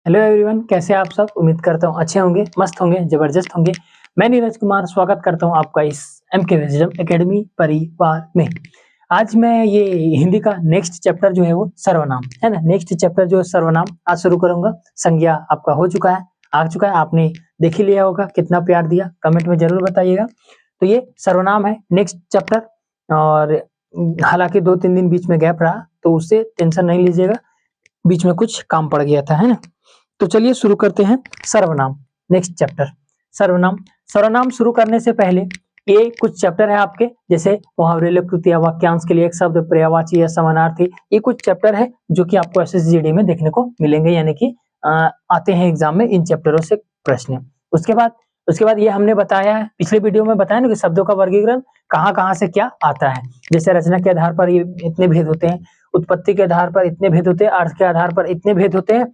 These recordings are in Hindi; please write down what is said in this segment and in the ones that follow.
हेलो एवरीवन, कैसे हैं आप सब। उम्मीद करता हूँ अच्छे होंगे, मस्त होंगे, जबरदस्त होंगे। मैं नीरज कुमार स्वागत करता हूँ आपका इस एमके विजडम एकेडमी परिवार में। आज मैं ये हिंदी का नेक्स्ट चैप्टर जो है वो सर्वनाम है ना। नेक्स्ट चैप्टर जो है सर्वनाम आज शुरू करूंगा। संज्ञा आपका हो चुका है, आ चुका है, आपने देख ही लिया होगा। कितना प्यार दिया कमेंट में जरूर बताइएगा। तो ये सर्वनाम है नेक्स्ट चैप्टर। और हालांकि 2-3 दिन बीच में गैप रहा तो उससे टेंशन नहीं लीजिएगा, बीच में कुछ काम पड़ गया था, है ना। तो चलिए शुरू करते हैं सर्वनाम नेक्स्ट चैप्टर। सर्वनाम सर्वनाम शुरू करने से पहले ये कुछ चैप्टर है आपके, जैसे मुहावरे, लोकोक्ति, वाक्यांश के लिए एक शब्द, पर्यायवाची या समानार्थी। ये कुछ चैप्टर है जो कि आपको एसएसजीडी में देखने को मिलेंगे, यानी कि आते हैं एग्जाम में इन चैप्टरों से प्रश्न। उसके बाद ये हमने बताया है, पिछले वीडियो में बताया ना कि शब्दों का वर्गीकरण कहाँ कहाँ से क्या आता है। जैसे रचना के आधार पर ये इतने भेद होते हैं, उत्पत्ति के आधार पर इतने भेद होते हैं, अर्थ के आधार पर इतने भेद होते हैं,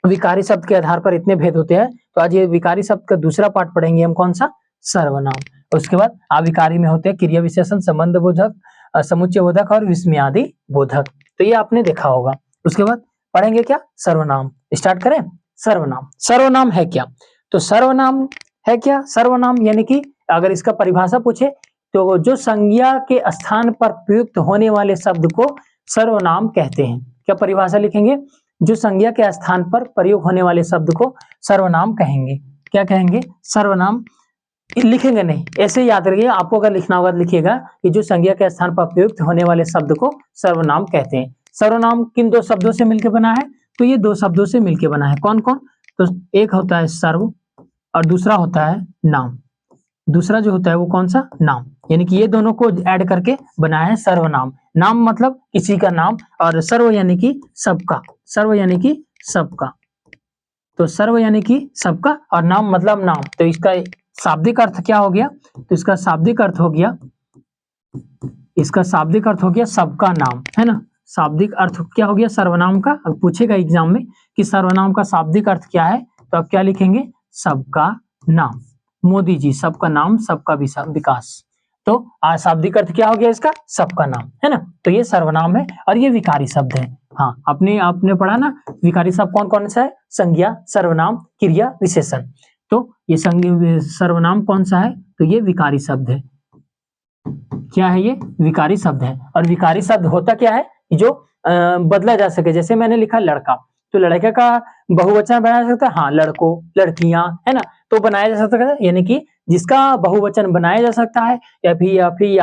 विकारी शब्द के आधार पर इतने भेद होते हैं। तो आज ये विकारी शब्द का दूसरा पार्ट पढ़ेंगे हम, कौन सा, सर्वनाम। उसके बाद अविकारी में होते हैं क्रिया विशेषण, संबंध बोधक, समुच्चय बोधक और विस्मयादि बोधक। तो ये आपने देखा होगा। उसके बाद पढ़ेंगे क्या, सर्वनाम। स्टार्ट करें। सर्वनाम सर्वनाम है क्या? तो सर्वनाम है क्या, सर्वनाम यानी कि अगर इसका परिभाषा पूछे तो जो संज्ञा के स्थान पर प्रयुक्त होने वाले शब्द को सर्वनाम कहते हैं। क्या परिभाषा लिखेंगे? जो संज्ञा के स्थान पर प्रयोग होने वाले शब्द को सर्वनाम कहेंगे। क्या कहेंगे? सर्वनाम। लिखेंगे नहीं, ऐसे याद रखिए। आपको अगर लिखना होगा तो लिखिएगा कि जो संज्ञा के स्थान पर प्रयुक्त होने वाले शब्द को सर्वनाम कहते हैं। सर्वनाम किन दो शब्दों से मिलकर बना है? तो ये दो शब्दों से मिलकर बना है। कौन कौन? तो एक होता है सर्व और दूसरा होता है नाम। दूसरा जो होता है वो कौन सा? नाम। यानी कि ये दोनों को ऐड करके बनाया है सर्वनाम। नाम मतलब किसी का नाम, और सर्व यानी कि सबका। सर्व यानी कि सबका। तो सर्व यानी कि सबका और नाम मतलब नाम। तो इसका शाब्दिक अर्थ क्या हो गया? तो इसका शाब्दिक अर्थ हो गया, सबका नाम, है ना। शाब्दिक अर्थ क्या हो गया सर्वनाम का? अब पूछेगा एग्जाम में कि सर्वनाम का शाब्दिक अर्थ क्या है, तो आप क्या लिखेंगे? सबका नाम। मोदी जी, सबका नाम, सबका विकास। तो शाब्दिक अर्थ क्या हो गया इसका? सबका नाम, है ना। तो ये सर्वनाम है और ये विकारी शब्द है। हाँ, आपने पढ़ा ना विकारी शब्द कौन कौन सा है? संज्ञा, सर्वनाम, क्रिया, विशेषण। तो ये सर्वनाम कौन सा है? तो ये विकारी शब्द है। क्या है ये? विकारी शब्द है। और विकारी शब्द होता क्या है? जो बदला जा सके। जैसे मैंने लिखा लड़का, तो लड़के का बहुवचन बनाया जा सकता है, हाँ, लड़कों, लड़कियां, है ना। तो बनाया जा सकता है, यानी कि जिसका बहुवचन बनाया जा सकता है या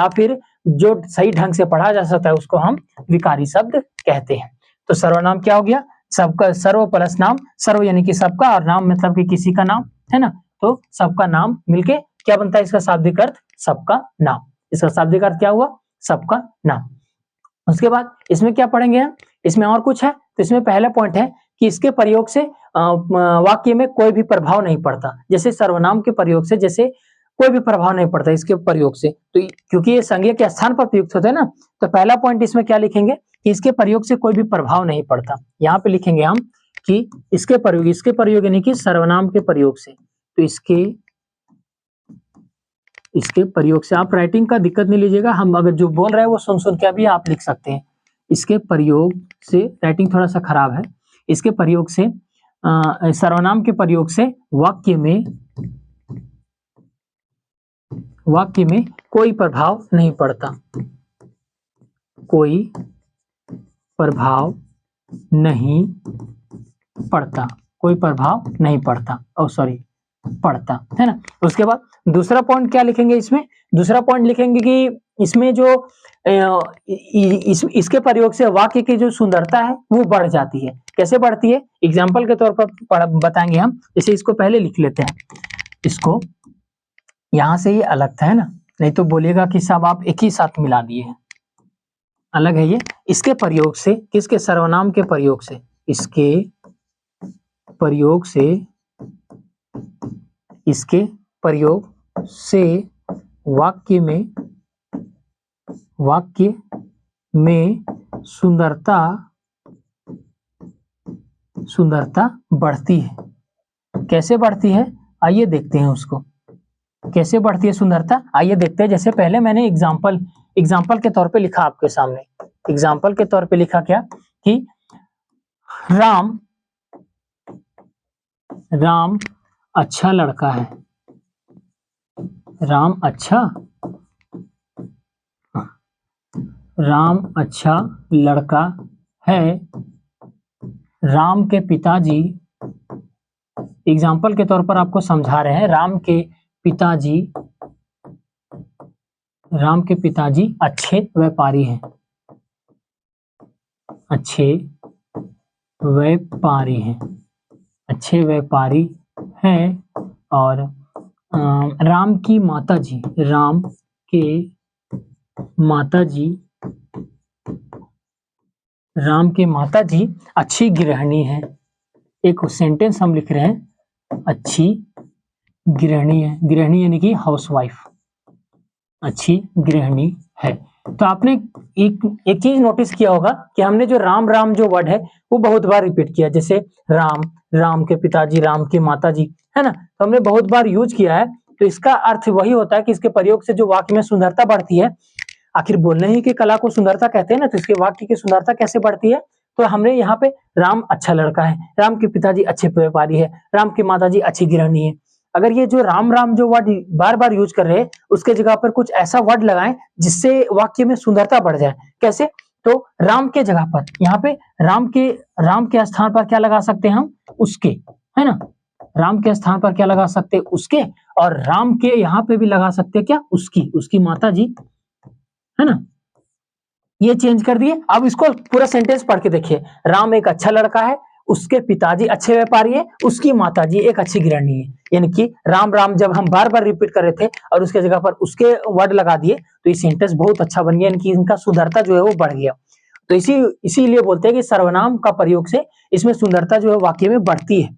फिर जो सही ढंग से पढ़ा जा सकता है उसको हम विकारी शब्द कहते हैं। तो सर्वनाम क्या हो गया? सबका, सर्व प्लस नाम। सर्व यानी कि सबका और नाम मतलब कि किसी का नाम, है ना। तो सबका नाम मिलके क्या बनता है? इसका शाब्दिक अर्थ सबका नाम। इसका शाब्दिक अर्थ क्या हुआ? सबका नाम। उसके बाद इसमें क्या पढ़ेंगे हम? इसमें और कुछ है। तो इसमें पहला पॉइंट है कि इसके प्रयोग से वाक्य में कोई भी प्रभाव नहीं पड़ता। जैसे सर्वनाम के प्रयोग से जैसे कोई भी प्रभाव नहीं पड़ता इसके प्रयोग से। तो क्योंकि ये संज्ञा के स्थान पर प्रयुक्त होते हैं ना, तो पहला पॉइंट इसमें क्या लिखेंगे कि इसके प्रयोग से कोई भी प्रभाव नहीं पड़ता। यहाँ पे लिखेंगे हम कि इसके प्रयोग यानी कि सर्वनाम के प्रयोग से। तो इसके प्रयोग से आप राइटिंग का दिक्कत नहीं लीजिएगा, हम अगर जो बोल रहे हैं वो सुन सुन के भी आप लिख सकते हैं। इसके प्रयोग से, राइटिंग थोड़ा सा खराब है। इसके प्रयोग से, सर्वनाम के प्रयोग से वाक्य में कोई प्रभाव नहीं पड़ता। कोई प्रभाव नहीं पड़ता। कोई प्रभाव नहीं पड़ता, पड़ता, है ना। उसके बाद दूसरा पॉइंट क्या लिखेंगे इसमें? दूसरा पॉइंट लिखेंगे कि इसमें जो इसके प्रयोग से वाक्य की जो सुंदरता है वो बढ़ जाती है। कैसे बढ़ती है? एग्जाम्पल के तौर पर बताएंगे हम। जैसे इसको पहले लिख लेते हैं, इसको यहां से ये अलग था, है ना, नहीं तो बोलिएगा कि सब आप एक ही साथ मिला दिए हैं। अलग है ये। इसके प्रयोग से, किसके? सर्वनाम के प्रयोग से। इसके प्रयोग से वाक्य में सुंदरता बढ़ती है। कैसे बढ़ती है? आइए देखते हैं उसको। कैसे बढ़ती है सुंदरता? आइए देखते हैं। जैसे पहले मैंने एग्जाम्पल के तौर पे लिखा आपके सामने। एग्जाम्पल के तौर पे लिखा क्या कि राम राम अच्छा लड़का है। राम अच्छा लड़का है। राम के पिताजी, एग्जाम्पल के तौर पर आपको समझा रहे हैं, राम के पिताजी अच्छे व्यापारी हैं। अच्छे व्यापारी हैं। और राम की माताजी अच्छी गृहिणी है। एक सेंटेंस हम लिख रहे हैं, अच्छी गृहिणी है। गृहिणी यानी कि हाउसवाइफ, अच्छी गृहिणी है। तो आपने एक चीज नोटिस किया होगा कि हमने जो राम जो वर्ड है वो बहुत बार रिपीट किया, जैसे राम के पिताजी, राम की माताजी, है ना, तो हमने बहुत बार यूज किया है। तो इसका अर्थ वही होता है कि इसके प्रयोग से जो वाक्य में सुंदरता बढ़ती है। आखिर बोलने ही की कला को सुंदरता कहते हैं ना, तो इसके वाक्य की सुंदरता कैसे बढ़ती है? तो हमने यहाँ पे राम अच्छा लड़का है, राम के पिताजी अच्छे व्यापारी है, राम की माताजी अच्छी गृहिणी है। अगर ये जो राम जो वर्ड बार बार यूज कर रहे हैं, उसके जगह पर कुछ ऐसा वर्ड लगाएं जिससे वाक्य में सुंदरता बढ़ जाए। कैसे? तो राम के जगह पर यहाँ पे राम के स्थान पर क्या लगा सकते हैं हम? उसके, है ना, राम के स्थान पर क्या लगा सकते हैं? उसके। और राम के यहाँ पे भी लगा सकते हैं क्या? उसकी माताजी, है ना। ये चेंज कर दिए। अब इसको पूरा सेंटेंस पढ़ के देखिए। राम एक अच्छा लड़का है, उसके पिताजी अच्छे व्यापारी है, उसकी माताजी एक अच्छी गृहिणी है। यानी कि राम जब हम बार बार रिपीट कर रहे थे और उसके जगह पर उसके वर्ड लगा दिए तो ये सेंटेंस बहुत अच्छा बन गया, यानी कि इनका सुंदरता जो है वो बढ़ गया। तो इसीलिए बोलते हैं कि सर्वनाम का प्रयोग से इसमें सुंदरता जो है वाक्य में बढ़ती है।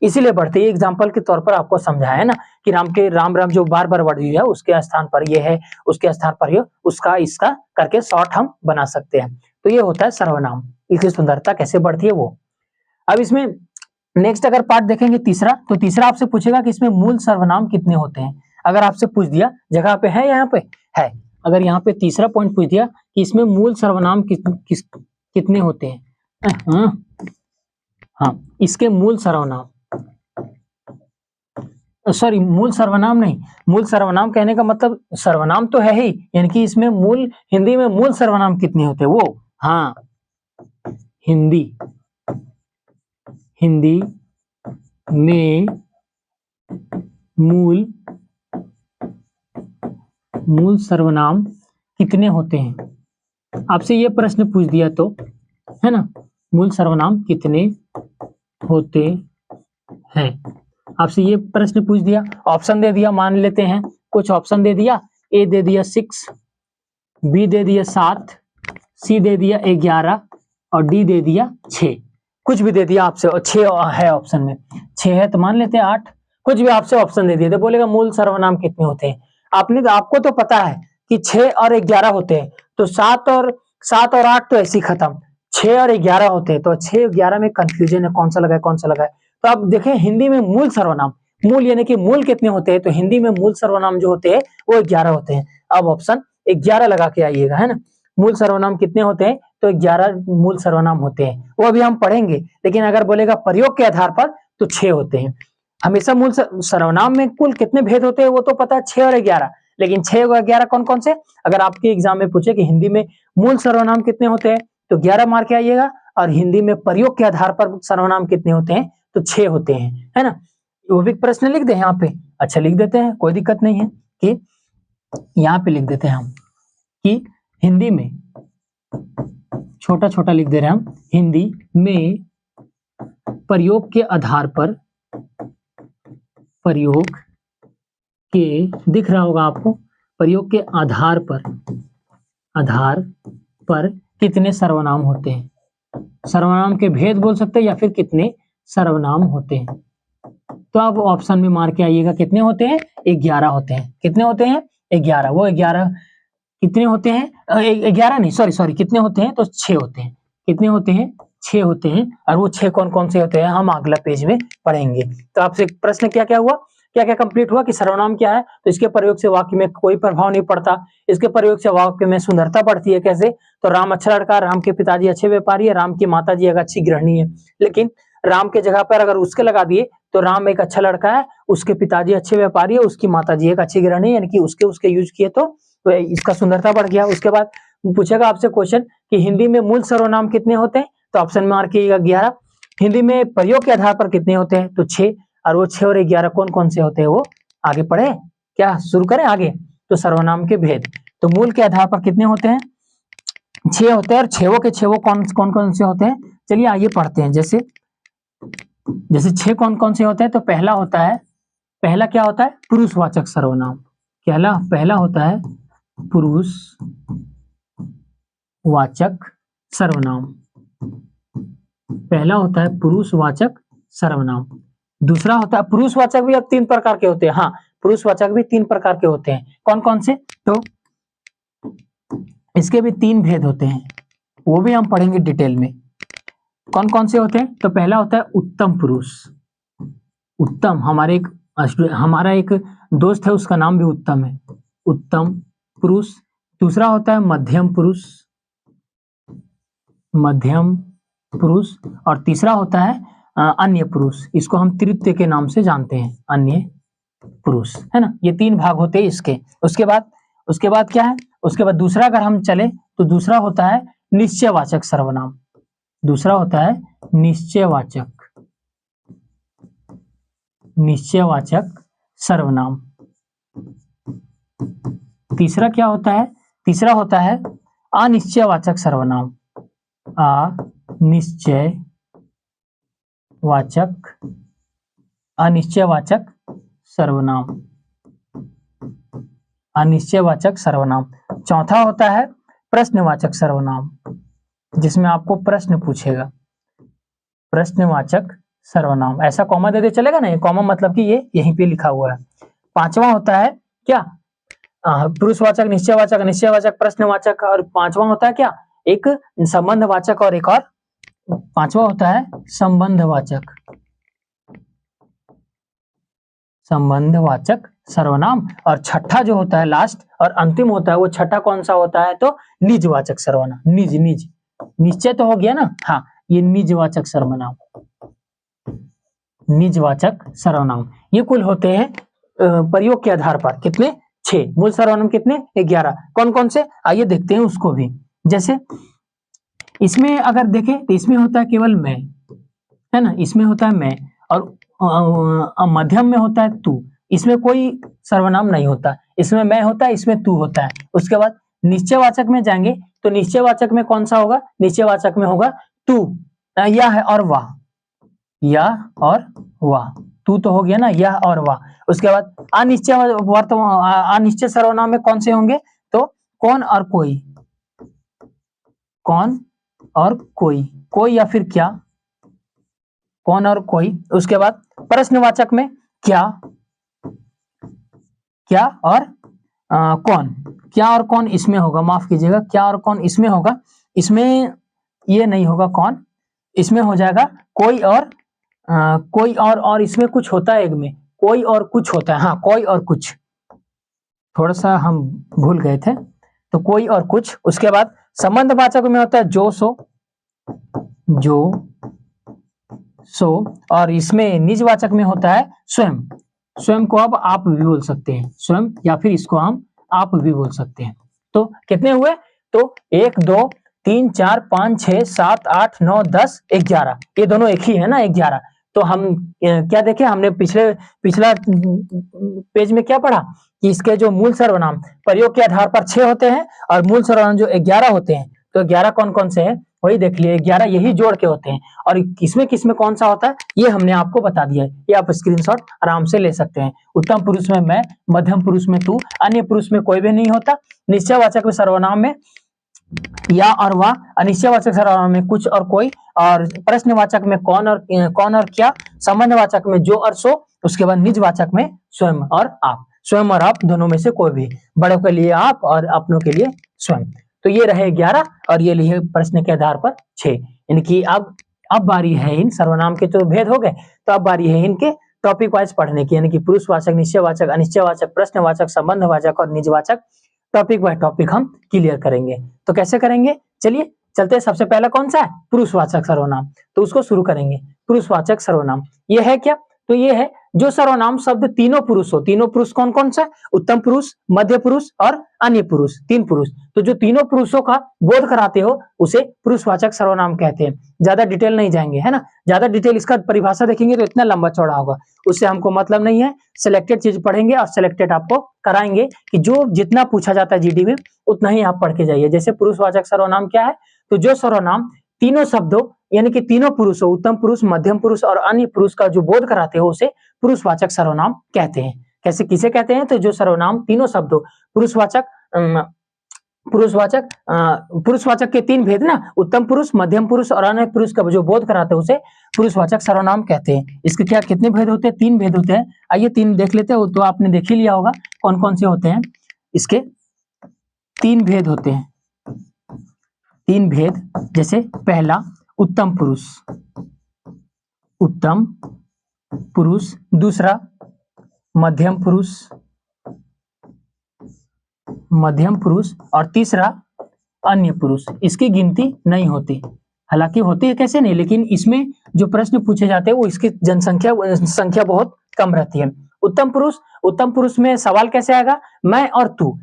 इसीलिए बढ़ती है। एग्जाम्पल के तौर पर आपको समझाया है ना कि राम जो बार बार वर्ड है उसके स्थान पर ये है, उसके स्थान पर ये, उसका, इसका करके शॉर्ट हम बना सकते हैं। तो ये होता है सर्वनाम, इसकी सुंदरता कैसे बढ़ती है वो। अब इसमें नेक्स्ट अगर पार्ट देखेंगे तीसरा, तो तीसरा आपसे पूछेगा कि इसमें मूल सर्वनाम कितने होते हैं। अगर आपसे पूछ दिया, जगह पे है, यहाँ पे है, अगर यहाँ पे तीसरा पॉइंट पूछ दिया कि इसमें मूल सर्वनाम कितने होते हैं, हाँ, इसके मूल सर्वनाम, सॉरी मूल सर्वनाम नहीं, मूल सर्वनाम कहने का मतलब सर्वनाम तो है ही, यानी कि इसमें हिंदी में मूल सर्वनाम कितने होते हैं वो, हाँ, हिंदी में मूल सर्वनाम कितने होते हैं। आपसे ये प्रश्न पूछ दिया तो, है ना, मूल सर्वनाम कितने होते हैं, आपसे ये प्रश्न पूछ दिया, ऑप्शन दे दिया, मान लेते हैं कुछ ऑप्शन दे दिया, ए दे दिया 6, बी दे दिया 7, सी दे दिया 11 और डी दे दिया 6। कुछ भी दे दिया आपसे, और 6 है ऑप्शन में, 6 है तो मान लेते हैं 8, कुछ भी आपसे ऑप्शन दे दिया तो बोलेगा मूल सर्वनाम कितने होते हैं। आपको तो पता है कि 6 और 11 होते हैं, तो 7 और 8 तो ऐसे ही खत्म, 6 और 11 होते हैं, तो 6 11 में कंफ्यूजन है, कौन सा लगाए कौन सा लगाए। तो अब देखें हिंदी में मूल सर्वनाम, मूल यानी कि मूल कितने होते हैं, तो हिंदी में मूल सर्वनाम जो होते हैं वो 11 होते हैं। अब ऑप्शन 11 लगा के आइएगा, है ना। मूल सर्वनाम कितने होते हैं, तो 11 मूल सर्वनाम होते हैं, वो अभी हम पढ़ेंगे। लेकिन अगर बोलेगा प्रयोग के आधार पर तो 6 होते हैं। हमेशा मूल सर्वनाम में कुल कितने भेद होते हैं वो तो पता है, 6 और 11, लेकिन 6 और 11 कौन कौन से। अगर आपके एग्जाम में पूछे कि हिंदी में मूल सर्वनाम कितने होते हैं तो 11 मार के आइएगा, और हिंदी में प्रयोग के आधार पर सर्वनाम कितने होते हैं तो 6 होते हैं, है ना। वो भी प्रश्न लिख दे यहाँ पे, अच्छा लिख देते हैं, कोई दिक्कत नहीं है, कि यहाँ पे लिख देते हैं हम कि हिंदी में, छोटा छोटा लिख दे रहे हैं हम, हिंदी में प्रयोग के आधार पर, प्रयोग के, दिख रहा होगा आपको, प्रयोग के आधार पर कितने सर्वनाम होते हैं। सर्वनाम के भेद बोल सकते हैं या फिर कितने सर्वनाम होते हैं। तो आप ऑप्शन में मार के आइएगा, कितने होते हैं, 11 होते हैं। कितने होते हैं, 11। वो 11 कितने होते हैं, 11 नहीं, सॉरी कितने होते हैं, तो 6 होते हैं। कितने होते हैं, 6 होते हैं। और वो 6 कौन कौन से होते हैं हम अगला पेज में पढ़ेंगे। तो आपसे प्रश्न क्या हुआ, क्या कंप्लीट हुआ कि सर्वनाम क्या है, तो इसके प्रयोग से वाक्य में कोई प्रभाव नहीं पड़ता, इसके प्रयोग से वाक्य में सुंदरता बढ़ती है। कैसे, तो राम अच्छा लड़का, राम के पिताजी अच्छे व्यापारी है, राम की माताजी एक अच्छी गृहिणी है। लेकिन राम के जगह पर अगर उसके लगा दिए तो राम एक अच्छा लड़का है, उसके पिताजी अच्छे व्यापारी है, उसकी माताजी एक अच्छी गृहिणी है, यानी कि उसके यूज किए तो इसका सुंदरता बढ़ गया। उसके बाद पूछेगा आपसे क्वेश्चन कि हिंदी में मूल सर्वनाम कितने होते हैं, तो ऑप्शन में मार्क कीजिएगा 11। हिंदी में प्रयोग के आधार पर कितने होते हैं, तो 6। और वो 6 और 11 कौन कौन से होते हैं, वो आगे पढ़े क्या, शुरू करें आगे। तो सर्वनाम के भेद, तो मूल के आधार पर कितने होते हैं, 6 होते हैं। और 6 के 6 कौन कौन से होते हैं, चलिए आइए पढ़ते हैं। जैसे 6 कौन कौन से होते हैं, तो पहला क्या होता है, पुरुषवाचक सर्वनाम। पहला होता है पुरुषवाचक सर्वनाम। पहला होता है पुरुषवाचक सर्वनाम। दूसरा होता है, पुरुषवाचक भी अब 3 प्रकार के होते हैं। हाँ, पुरुषवाचक भी 3 प्रकार के होते हैं। कौन कौन से, तो इसके भी 3 भेद होते हैं, वो भी हम पढ़ेंगे डिटेल में। कौन कौन से होते हैं, तो पहला होता है उत्तम पुरुष। उत्तम, हमारा एक दोस्त है, उसका नाम भी उत्तम है, उत्तम पुरुष। दूसरा होता है मध्यम पुरुष। और तीसरा होता है अन्य पुरुष। इसको हम तृतीय के नाम से जानते हैं, अन्य पुरुष, है ना। ये 3 भाग होते हैं इसके। उसके बाद क्या है, उसके बाद दूसरा अगर हम चले तो दूसरा होता है निश्चयवाचक सर्वनाम। दूसरा होता है निश्चयवाचक सर्वनाम। तीसरा क्या होता है, तीसरा होता है अनिश्चयवाचक सर्वनाम। अनिश्चयवाचक सर्वनाम। चौथा होता है प्रश्नवाचक सर्वनाम, जिसमें आपको प्रश्न पूछेगा, प्रश्नवाचक सर्वनाम। ऐसा कॉमा दे दे चलेगा ना, कॉमा मतलब कि ये यहीं पे लिखा हुआ है। पांचवा होता है क्या, पुरुषवाचक, निश्चयवाचक, अनिश्चयवाचक, प्रश्नवाचक। और पांचवा होता है क्या, एक संबंधवाचक, और एक और पांचवा होता है संबंधवाचक सर्वनाम। और छठा जो होता है लास्ट और अंतिम होता है, वो छठा कौन सा होता है, तो निजवाचक सर्वनाम। निश्चय तो हो गया ना, हाँ, ये निजवाचक सर्वनाम। ये कुल होते हैं प्रयोग के आधार पर कितने, 6। मूल सर्वनाम कितने, 11। कौन कौन से, आइए देखते हैं उसको भी। जैसे इसमें अगर देखें तो इसमें होता है केवल मैं, है ना, इसमें होता है मैं। और मध्यम में होता है तू, इसमें कोई सर्वनाम नहीं होता। इसमें मैं होता है, इसमें तू होता है। उसके बाद निश्चयवाचक में जाएंगे तो निश्चयवाचक में कौन सा होगा, निश्चयवाचक में होगा तू, या है और वाह, या और वाह, तू तो हो गया ना, यह और वाह। उसके बाद अनिश्चय सर्वनाम में कौन से होंगे, तो कौन और कोई, कोई या फिर क्या, कौन और कोई। उसके बाद प्रश्नवाचक में क्या और कौन, क्या और कौन इसमें होगा, माफ कीजिएगा, क्या और कौन इसमें होगा, इसमें ये नहीं होगा कौन, इसमें हो जाएगा कोई और इसमें कुछ होता है, एक में कोई और कुछ होता है। हाँ, कोई और कुछ, थोड़ा सा हम भूल गए थे, तो कोई और कुछ। उसके बाद संबंधवाचक में होता है जो सो, और इसमें निजवाचक में होता है स्वयं को अब आप भी बोल सकते हैं, स्वयं, या फिर इसको हम आप भी बोल सकते हैं। तो कितने हुए, तो 1 2 3 4 5 6 7 8 9 10 11, ये दोनों एक ही है ना, 11। तो हम क्या देखें, हमने पिछला पेज में क्या पढ़ा कि इसके जो मूल सर्वनाम प्रयोग के आधार पर 6 होते हैं, और मूल सर्वनाम जो 11 होते हैं। तो 11 कौन कौन से हैं, वही देख लिए, 11 यही जोड़ के होते हैं। और किसमें कौन सा होता है, ये हमने आपको बता दिया है, ये आप स्क्रीनशॉट आराम से ले सकते हैं। उत्तम पुरुष में मैं, मध्यम पुरुष में तू, अन्य पुरुष में कोई भी नहीं होता, निश्चयवाचक में सर्वनाम में या और वाह, अनिश्चयवाचक सर्वनाम में कुछ और कोई, और प्रश्नवाचक में कौन और क्या, संबंधवाचक में जो और सो। उसके बाद निजवाचक में स्वयं और आप दोनों में से कोई भी, बड़ों के लिए आप और अपनों के लिए स्वयं। तो ये रहे 11 और ये लिए प्रश्न के आधार पर 6। इनकी अब बारी है, इन सर्वनाम के तो भेद हो गए, तो अब बारी है इनके टॉपिक वाइज पढ़ने की, यानी कि पुरुषवाचक, निश्चयवाचक, अनिश्चयवाचक, प्रश्नवाचक, संबंधवाचक और निजवाचक। टॉपिक बाय टॉपिक हम क्लियर करेंगे। तो कैसे करेंगे, चलिए चलते हैं। सबसे पहला कौन सा है, पुरुषवाचक सर्वनाम, तो उसको शुरू करेंगे। पुरुषवाचक सर्वनाम ये है क्या, तो ये है जो सर्वनाम शब्द तीनों पुरुष हो। तीनों पुरुष कौन कौन सा? उत्तम पुरुष, मध्य पुरुष और अन्य पुरुष, तीन पुरुष। तो जो तीनों पुरुषों का बोध कराते हो उसे पुरुषवाचक सर्वनाम कहते हैं। ज्यादा डिटेल नहीं जाएंगे, है ना। ज्यादा डिटेल इसका परिभाषा देखेंगे तो इतना लंबा चौड़ा होगा, उससे हमको मतलब नहीं है। सिलेक्टेड चीज पढ़ेंगे और सिलेक्टेड आपको कराएंगे कि जो जितना पूछा जाता है जीडी में उतना ही आप पढ़ के जाइए। जैसे पुरुषवाचक सर्वनाम क्या है? तो जो सर्वनाम तीनों शब्दों यानी कि तीनों पुरुषों, उत्तम पुरुष, मध्यम पुरुष और अन्य पुरुष का जो बोध कराते हो उसे पुरुषवाचक सर्वनाम कहते हैं। कैसे किसे कहते हैं? तो जो सर्वनाम तीनों शब्दों पुरुषवाचक पुरुषवाचक के तीन भेद ना, उत्तम पुरुष, मध्यम पुरुष और अन्य पुरुष का जो बोध कराते हैं उसे पुरुषवाचक सर्वनाम कहते हैं। इसके क्या कितने भेद होते हैं? तीन भेद होते हैं। आइए तीन देख लेते हैं, तो आपने देख ही लिया होगा कौन कौन से होते हैं। इसके तीन भेद होते हैं, तीन भेद। जैसे पहला उत्तम पुरुष, उत्तम पुरुष, दूसरा मध्यम पुरुष, मध्यम पुरुष और तीसरा अन्य पुरुष। इसकी गिनती नहीं होती, हालांकि होती है कैसे नहीं, लेकिन इसमें जो प्रश्न पूछे जाते हैं वो इसकी संख्या बहुत कम रहती है। उत्तम पुरुष में सवाल कैसे आएगा? मैं और तू।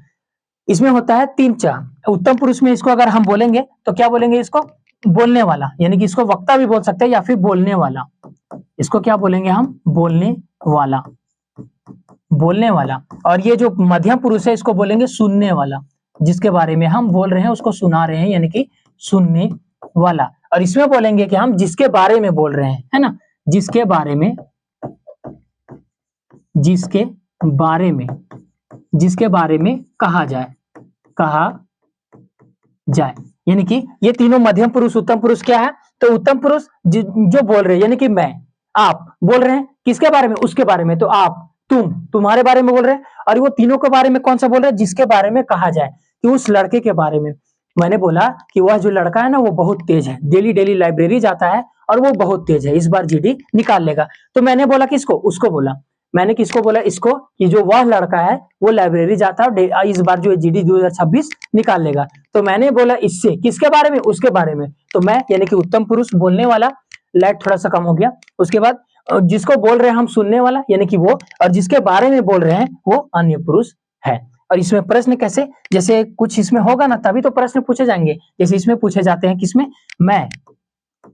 इसमें होता है तीन चार। उत्तम पुरुष में इसको अगर हम बोलेंगे तो क्या बोलेंगे? इसको बोलने वाला, यानी कि इसको वक्ता भी बोल सकते हैं या फिर बोलने वाला। इसको क्या बोलेंगे हम? बोलने वाला, बोलने वाला। और ये जो मध्यम पुरुष है इसको बोलेंगे सुनने वाला, जिसके बारे में हम बोल रहे हैं उसको सुना रहे हैं, यानी कि सुनने वाला। और इसमें बोलेंगे कि हम जिसके बारे में बोल रहे हैं, है ना, जिसके बारे में, जिसके बारे में कहा जाए, यानी कि ये तीनों मध्यम पुरुष, उत्तम पुरुष क्या है? तो उत्तम पुरुष जो बोल रहे हैं, यानी कि मैं, आप बोल रहे हैं किसके बारे में? उसके बारे में। तो आप, तुम, तुम्हारे बारे में बोल रहे हैं। और वो तीनों के बारे में कौन सा बोल रहे हैं? जिसके बारे में कहा जाए, कि उस लड़के के बारे में। मैंने बोला कि वह जो लड़का है ना वो बहुत तेज है, डेली लाइब्रेरी जाता है और वो बहुत तेज है, इस बार जीडी निकाल लेगा। तो मैंने बोला किसको? उसको बोला। मैंने किसको बोला? इसको, कि जो वह लड़का है वो लाइब्रेरी जाता है और इस बार जो जीडी 2026 निकाल लेगा। तो मैंने बोला इससे, किसके बारे में? उसके बारे में। तो मैं यानी कि उत्तम पुरुष, बोलने वाला, लाइट थोड़ा सा कम हो गया। उसके बाद जिसको बोल रहे हैं हम सुनने वाला, यानी कि वो, और जिसके बारे में बोल रहे हैं वो अन्य पुरुष है। और इसमें प्रश्न कैसे? जैसे कुछ इसमें होगा ना तभी तो प्रश्न पूछे जाएंगे। जैसे इसमें पूछे जाते हैं किसमें? मैं।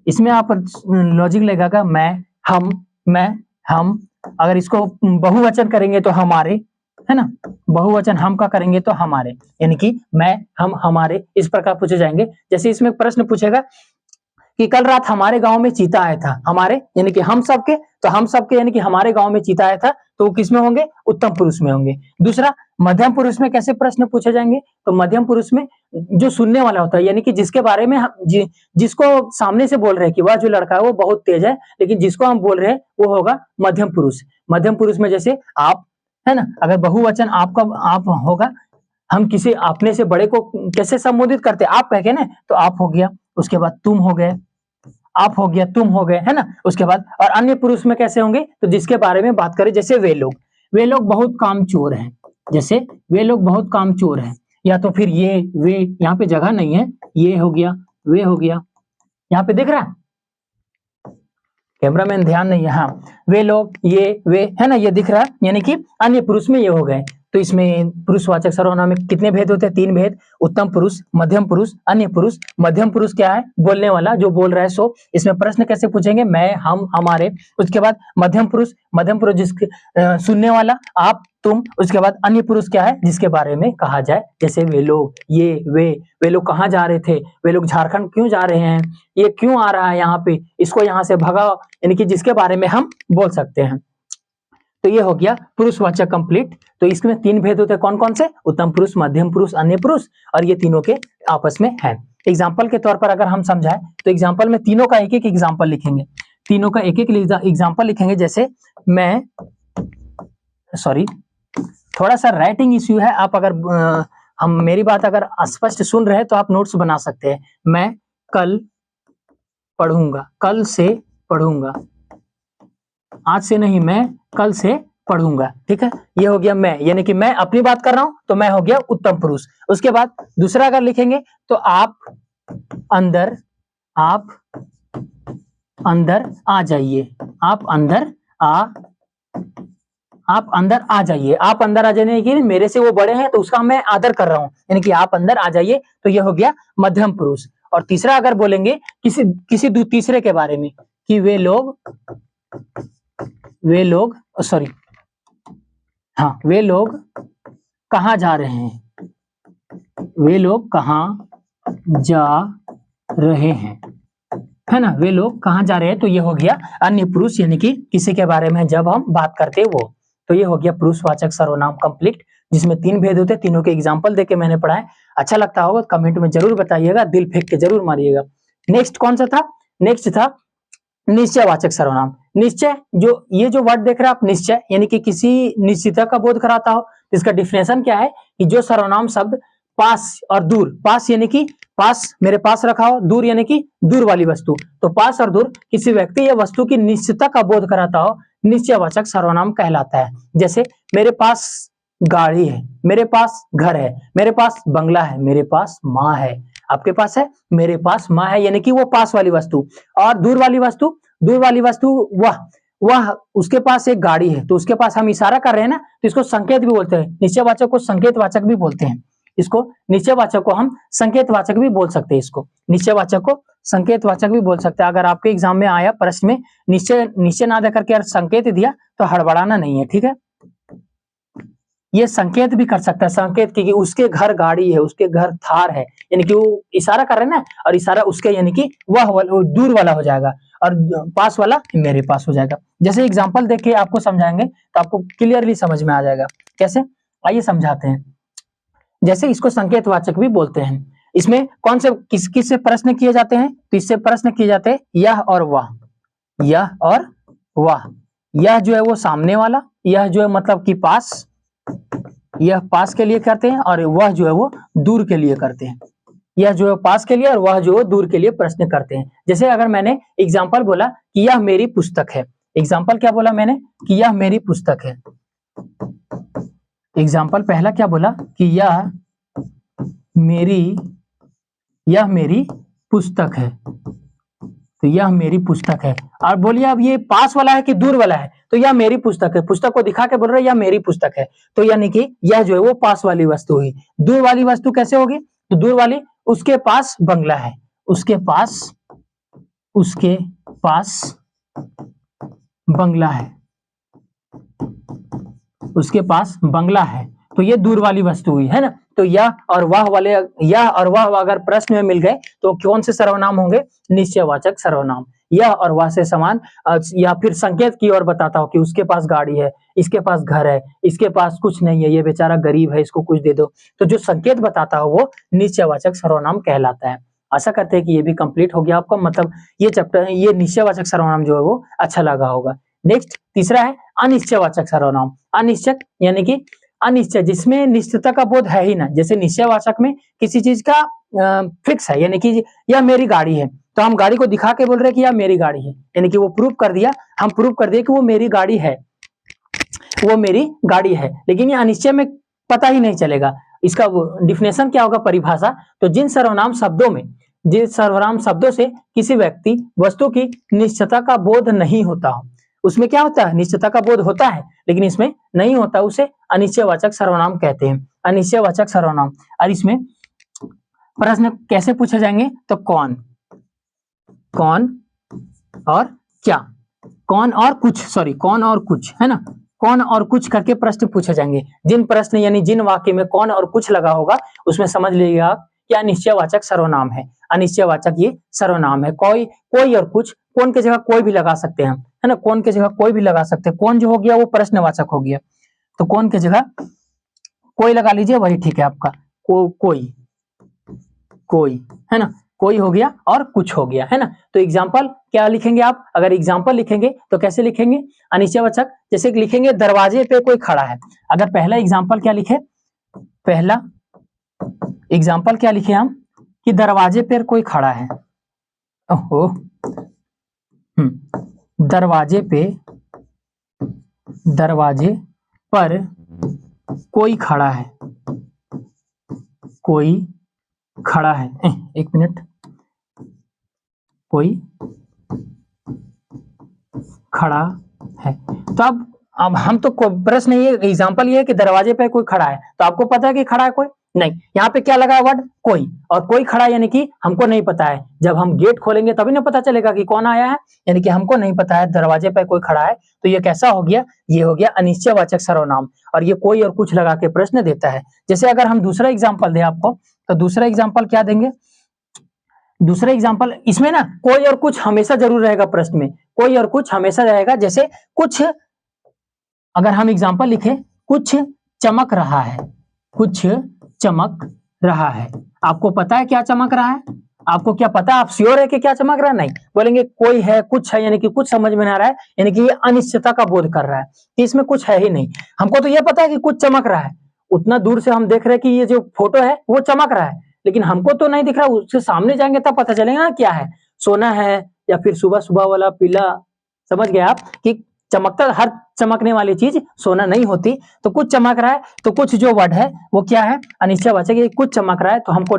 इसमें आप लॉजिक लगेगा मैं, हम। अगर इसको बहुवचन करेंगे तो हमारे, है ना, बहुवचन हम का करेंगे तो हमारे, यानी कि मैं, हम, हमारे, इस प्रकार पूछे जाएंगे। जैसे इसमें प्रश्न पूछेगा कि कल रात हमारे गांव में चीता आया था। हमारे यानी कि हम सबके, तो हम सबके यानी कि हमारे गांव में चीता आया था, तो वो किसमें होंगे? उत्तम पुरुष में होंगे। दूसरा, मध्यम पुरुष में कैसे प्रश्न पूछे जाएंगे? तो मध्यम पुरुष में जो सुनने वाला होता है, यानी कि जिसके बारे में जिसको सामने से बोल रहे हैं कि वह जो लड़का है वो बहुत तेज है, लेकिन जिसको हम बोल रहे हैं वो होगा मध्यम पुरुष। मध्यम पुरुष में जैसे आप, है ना, अगर बहुवचन आपका आप होगा, हम किसी अपने से बड़े को कैसे संबोधित करते हैं? आप कह के ना, तो आप हो गया। उसके बाद तुम हो गए, आप हो गया, तुम हो गए, है ना। उसके बाद और अन्य पुरुष में कैसे होंगे? तो जिसके बारे में बात करें, जैसे वे लोग बहुत कामचोर हैं, जैसे वे लोग बहुत कामचोर हैं। या तो फिर ये, वे, यहाँ पे जगह नहीं है, ये हो गया, वे हो गया। यहाँ पे दिख रहा है? कैमरामैन ध्यान नहीं है। हाँ, वे लोग, ये, वे, है ना, ये दिख रहा है, यानी कि अन्य पुरुष में ये हो गए। तो इसमें पुरुषवाचक सर्वनाम में कितने भेद होते हैं? तीन भेद। उत्तम पुरुष, मध्यम पुरुष, अन्य पुरुष। मध्यम पुरुष क्या है? बोलने वाला, जो बोल रहा है सो। इसमें प्रश्न कैसे पूछेंगे? मैं, हम, हमारे। उसके बाद मध्यम पुरुष जिसके सुनने वाला, आप, तुम। उसके बाद अन्य पुरुष क्या है? जिसके बारे में कहा जाए, जैसे वे लोग, ये, वे लोग कहाँ जा रहे थे? वे लोग झारखंड क्यों जा रहे हैं? ये क्यों आ रहा है यहाँ पे? इसको यहाँ से भगाओ, यानी कि जिसके बारे में हम बोल सकते हैं। तो ये हो गया पुरुषवाचक कंप्लीट। तो इसमें तीन भेद होते हैं, कौन कौन से? उत्तम पुरुष, मध्यम पुरुष, अन्य पुरुष। और ये तीनों के आपस में है। एग्जाम्पल के तौर पर अगर हम समझाएं तो एग्जाम्पल में तीनों का एक एक एग्जाम्पल लिखेंगे, तीनों का एक एक एग्जाम्पल लिखेंगे। जैसे मैं, सॉरी, थोड़ा सा राइटिंग इश्यू है। आप अगर हम मेरी बात अगर स्पष्ट सुन रहे हैं तो आप नोट्स बना सकते हैं। मैं कल पढ़ूंगा, कल से पढ़ूंगा, आज से नहीं, मैं कल से पढ़ूंगा। ठीक है, ये हो गया मैं, यानी कि मैं अपनी बात कर रहा हूं, तो मैं हो गया उत्तम पुरुष। उसके बाद दूसरा अगर लिखेंगे तो आप अंदर आ जाइए, आप अंदर आ आप अंदर आ जाइए। आप अंदर आ जाने की मेरे से वो बड़े हैं तो उसका मैं आदर कर रहा हूँ, यानी कि आप अंदर आ जाइए, तो ये हो गया मध्यम पुरुष। और तीसरा अगर बोलेंगे किसी किसी तीसरे के बारे में कि वे लोग सॉरी हाँ, वे लोग कहाँ जा रहे हैं, वे लोग कहाँ जा रहे हैं, है ना, वे लोग कहाँ जा रहे हैं, तो ये हो गया अन्य पुरुष, यानी कि किसी के बारे में जब हम बात करते हैं वो। तो ये हो गया पुरुषवाचक सर्वनाम कंप्लीट, जिसमें 3 भेद होते हैं, तीनों के एग्जांपल देके मैंने पढ़ा है। अच्छा लगता होगा कमेंट में जरूर बताइएगा, दिल फेंक के जरूर मारिएगा। नेक्स्ट कौन सा था? नेक्स्ट था निश्चयवाचक सर्वनाम। निश्चय, जो ये जो वर्ड देख रहे हैं आप, निश्चय यानी कि किसी निश्चितता का बोध कराता हो। इसका डिफिनेशन क्या है कि जो सर्वनाम शब्द पास और दूर, पास यानी कि पास मेरे पास रखा हो, दूर यानी कि दूर वाली वस्तु, तो पास और दूर किसी व्यक्ति या वस्तु की निश्चितता का बोध कराता हो, निश्चयवाचक सर्वनाम कहलाता है। जैसे मेरे पास गाड़ी है, मेरे पास घर है, मेरे पास बंगला है, मेरे पास माँ है। आपके पास है, मेरे पास माँ है, यानी कि वो पास वाली वस्तु। और दूर वाली वस्तु, दूर वाली वस्तु वह उसके पास एक गाड़ी है, तो उसके पास हम इशारा कर रहे हैं ना, तो इसको संकेत भी बोलते हैं। निश्चयवाचक को संकेतवाचक भी बोलते हैं। इसको निश्चयवाचक को हम संकेतवाचक भी बोल सकते हैं। इसको निश्चयवाचक को संकेतवाचक भी बोल सकते हैं। अगर आपके एग्जाम में आया प्रश्न में निश्चय ना देकर के संकेत दिया तो हड़बड़ाना नहीं है, ठीक है। ये संकेत भी कर सकता है, संकेत कि उसके घर गाड़ी है, उसके घर थार है, यानी कि वो इशारा कर रहे हैं ना, और इशारा उसके यानी कि वह दूर वाला हो जाएगा और पास वाला मेरे पास हो जाएगा। जैसे एग्जांपल देख के आपको समझाएंगे तो आपको क्लियरली समझ में आ जाएगा। कैसे, आइए समझाते हैं। जैसे इसको संकेतवाचक भी बोलते हैं। इसमें कौन से किस से प्रश्न किए जाते हैं? तो इससे प्रश्न किए जाते हैं यह और वह, यह और वह। यह जो है वो सामने वाला, यह जो है मतलब कि पास, यह पास के लिए करते हैं, और वह जो है वो दूर के लिए करते हैं। यह जो है पास के लिए और वह जो है दूर के लिए प्रश्न करते हैं। जैसे अगर मैंने एग्जाम्पल बोला कि यह मेरी पुस्तक है, एग्जाम्पल क्या बोला मैंने कि यह मेरी पुस्तक है। एग्जाम्पल पहला क्या बोला कि यह मेरी पुस्तक है, तो यह मेरी पुस्तक है। और बोलिए अब ये पास वाला है कि दूर वाला है, तो यह मेरी पुस्तक है। पुस्तक को दिखा के बोल रहे यह मेरी पुस्तक है, तो यानी कि यह जो है वो पास वाली वस्तु हुई। दूर वाली वस्तु कैसे होगी? तो दूर वाली, उसके पास बंगला है, उसके पास बंगला है, उसके पास बंगला है, तो ये दूर वाली वस्तु हुई, है ना। तो यह और वह अगर प्रश्न में मिल गए तो कौन से सर्वनाम होंगे? निश्चयवाचक सर्वनाम। यह और वह से समान, या फिर संकेत की ओर बताता हो कि उसके पास गाड़ी है, इसके पास घर है, इसके पास कुछ नहीं है, ये बेचारा गरीब है, इसको कुछ दे दो। तो जो संकेत बताता हो वो निश्चयवाचक सर्वनाम कहलाता है। आशा करते हैं कि ये भी कंप्लीट हो गया आपका, मतलब ये चैप्टर, ये निश्चयवाचक सर्वनाम जो है वो अच्छा लगा होगा। नेक्स्ट तीसरा है अनिश्चयवाचक सर्वनाम। अनिश्चय यानी कि अनिश्चय जिसमें निश्चितता का बोध है ही ना। जैसे निश्चयवाचक में किसी चीज का फिक्स है, यानी कि यह मेरी गाड़ी है, तो हम गाड़ी को दिखा के बोल रहे हैं कि यह मेरी गाड़ी है, यानी कि वो प्रूव कर दिया, हम प्रूव कर दिए कि वो मेरी गाड़ी है, वो मेरी गाड़ी है। लेकिन ये अनिश्चय में पता ही नहीं चलेगा। इसका डिफिनेशन क्या होगा, परिभाषा? तो जिन सर्वनाम शब्दों से किसी व्यक्ति वस्तु की निश्चितता का बोध नहीं होता हो, उसमें क्या होता है? निश्चितता का बोध होता है लेकिन इसमें नहीं होता, उसे अनिश्चयवाचक सर्वनाम कहते हैं। अनिश्चयवाचक सर्वनाम। और इसमें प्रश्न कैसे पूछे जाएंगे? तो कौन और क्या, कौन और कुछ, है ना, कौन और कुछ करके प्रश्न पूछे जाएंगे। जिन प्रश्न यानी जिन वाक्य में कौन और कुछ लगा होगा उसमें समझ लीजिएगा क्या निश्चयवाचक सर्वनाम है। अनिश्चयवाचक ये सर्वनाम है। कोई और कुछ, कौन की जगह कोई भी लगा सकते हैं, है ना, कौन की जगह कोई भी लगा सकते हैं। कौन जो हो गया वो प्रश्नवाचक हो गया, तो कौन की जगह कोई लगा लीजिए, वही ठीक है आपका। कोई, है ना, कोई हो गया और कुछ हो गया, है ना। तो एग्जाम्पल क्या लिखेंगे आप? अगर एग्जाम्पल लिखेंगे तो कैसे लिखेंगे अनिश्चयवाचक? जैसे लिखेंगे दरवाजे पे कोई खड़ा है। अगर पहला एग्जाम्पल क्या लिखे, पहला एग्जाम्पल क्या लिखे हम कि दरवाजे पर कोई खड़ा है। ओहो, दरवाजे पर कोई खड़ा है, एक मिनट, कोई खड़ा है। तो अब अब हम तो प्रश्न ये एग्जांपल ये है कि दरवाजे पे कोई खड़ा है, तो आपको पता है कि खड़ा है कोई? नहीं। यहाँ पे क्या लगा है वर्ड? कोई। और कोई खड़ा है यानी कि हमको नहीं पता है। जब हम गेट खोलेंगे तभी ना पता चलेगा कि कौन आया है, यानी कि हमको नहीं पता है दरवाजे पे कोई खड़ा है, तो ये कैसा हो गया? ये हो गया अनिश्चयवाचक सर्वनाम। और ये कोई और कुछ लगा के प्रश्न देता है। जैसे अगर हम दूसरा एग्जाम्पल दें आपको, तो दूसरा एग्जाम्पल क्या देंगे? दूसरा एग्जाम्पल इसमें ना कोई और कुछ हमेशा जरूर रहेगा प्रश्न में, कोई और कुछ हमेशा रहेगा। जैसे कुछ, अगर हम एग्जाम्पल लिखे, कुछ चमक रहा है, कुछ चमक रहा है, आपको पता है क्या चमक रहा है? आपको क्या पता है? आप श्योर है कि क्या चमक रहा है? नहीं। बोलेंगे कोई है, कुछ है, यानी कि कुछ समझ में ना आ रहा है, यानी कि ये अनिश्चितता का बोध कर रहा है कि इसमें कुछ है ही नहीं। हमको तो ये पता है कि कुछ चमक रहा है, उतना दूर से हम देख रहे हैं कि ये जो फोटो है वो चमक रहा है, लेकिन हमको तो नहीं दिख रहा। उससे सामने जाएंगे तब पता चलेगा ना क्या है, सोना है या फिर सुबह सुबह वाला पीला। समझ गए आप कि चमकता, हर चमकने वाली चीज सोना नहीं होती। तो कुछ चमक रहा है, तो कुछ जो वर्ड है वो क्या है? अनिश्चयवाचक। ये कुछ चमक रहा है, तो हमको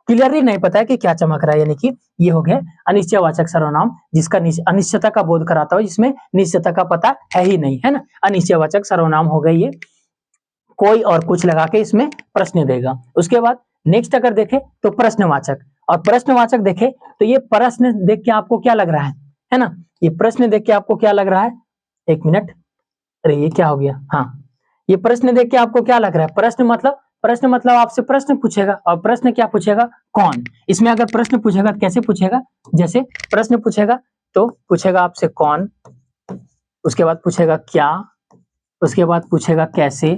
क्लियरली नहीं पता है कि क्या चमक रहा है, यानी कि ये हो गया अनिश्चयवाचक सर्वनाम, जिसका अनिश्चितता का बोध कराता हो, जिसमें निश्चितता का पता है ही नहीं, है ना। अनिश्चयवाचक सर्वनाम हो गई ये, कोई और कुछ लगा के इसमें प्रश्न देगा। उसके बाद नेक्स्ट अगर देखें तो प्रश्नवाचक, और प्रश्नवाचक देखें तो ये प्रश्न देख के आपको क्या लग रहा है ना? ये प्रश्न देख के आपको क्या लग रहा है? एक मिनट, अरे ये क्या हो गया? हाँ, ये प्रश्न देख के आपको क्या लग रहा है? प्रश्न मतलब आपसे प्रश्न पूछेगा, और प्रश्न क्या पूछेगा? कौन। इसमें अगर प्रश्न पूछेगा तो कैसे पूछेगा? जैसे प्रश्न पूछेगा तो पूछेगा आपसे कौन, उसके बाद पूछेगा क्या, उसके बाद पूछेगा कैसे,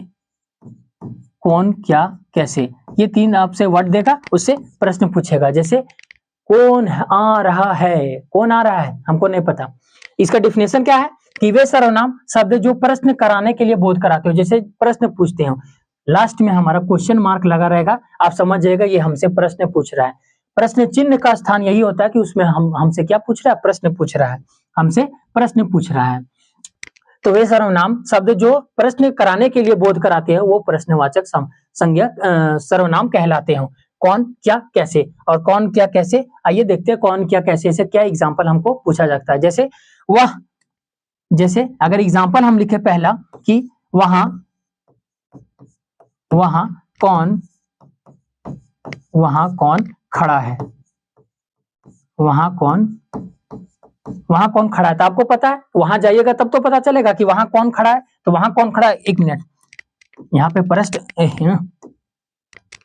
कौन, क्या, कैसे, ये तीन आपसे वर्ड देगा, उससे प्रश्न पूछेगा। जैसे कौन आ रहा है, कौन आ रहा है हमको नहीं पता। इसका डिफिनेशन क्या है? कि वे सर्वनाम शब्द जो प्रश्न कराने के लिए बोध कराते हो, जैसे प्रश्न पूछते हो, लास्ट में हमारा क्वेश्चन मार्क लगा रहेगा, आप समझ जाएगा ये हमसे प्रश्न पूछ रहा है। प्रश्न चिन्ह का स्थान यही होता है कि उसमें हमसे क्या पूछ रहा है? प्रश्न पूछ रहा है, हमसे प्रश्न पूछ रहा है। तो वे सर्वनाम शब्द जो प्रश्न कराने के लिए बोध कराते हैं वो प्रश्नवाचक संज्ञक सर्वनाम कहलाते हैं। कौन, क्या, कैसे, और कौन, क्या, कैसे, आइए देखते हैं कौन, क्या, कैसे से क्या एग्जाम्पल हमको पूछा जाता है। जैसे वह, जैसे अगर एग्जाम्पल हम लिखे पहला कि वहां, वहां कौन, वहां कौन खड़ा है, वहां कौन, वहां कौन खड़ा है, तो आपको पता है, वहां जाइएगा तब तो पता चलेगा कि वहां कौन खड़ा है। तो वहां कौन खड़ा है? एक मिनट, यहाँ पे प्रश्न,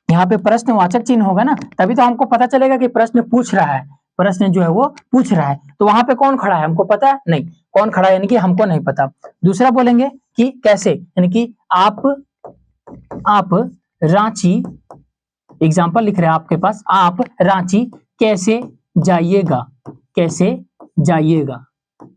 यहाँ पे प्रश्नवाचक चिन्ह होगा ना, तभी तो हमको पता चलेगा कि प्रश्न पूछ रहा है, प्रश्न जो है वो पूछ रहा है। तो वहां पे कौन खड़ा है हमको पता है? नहीं। कौन खड़ा है यानी कि हमको नहीं पता। दूसरा बोलेंगे कि कैसे, यानी कि आप रांची, एग्जाम्पल लिख रहे हैं आपके पास, आप रांची कैसे जाइएगा, कैसे जाइएगा। तो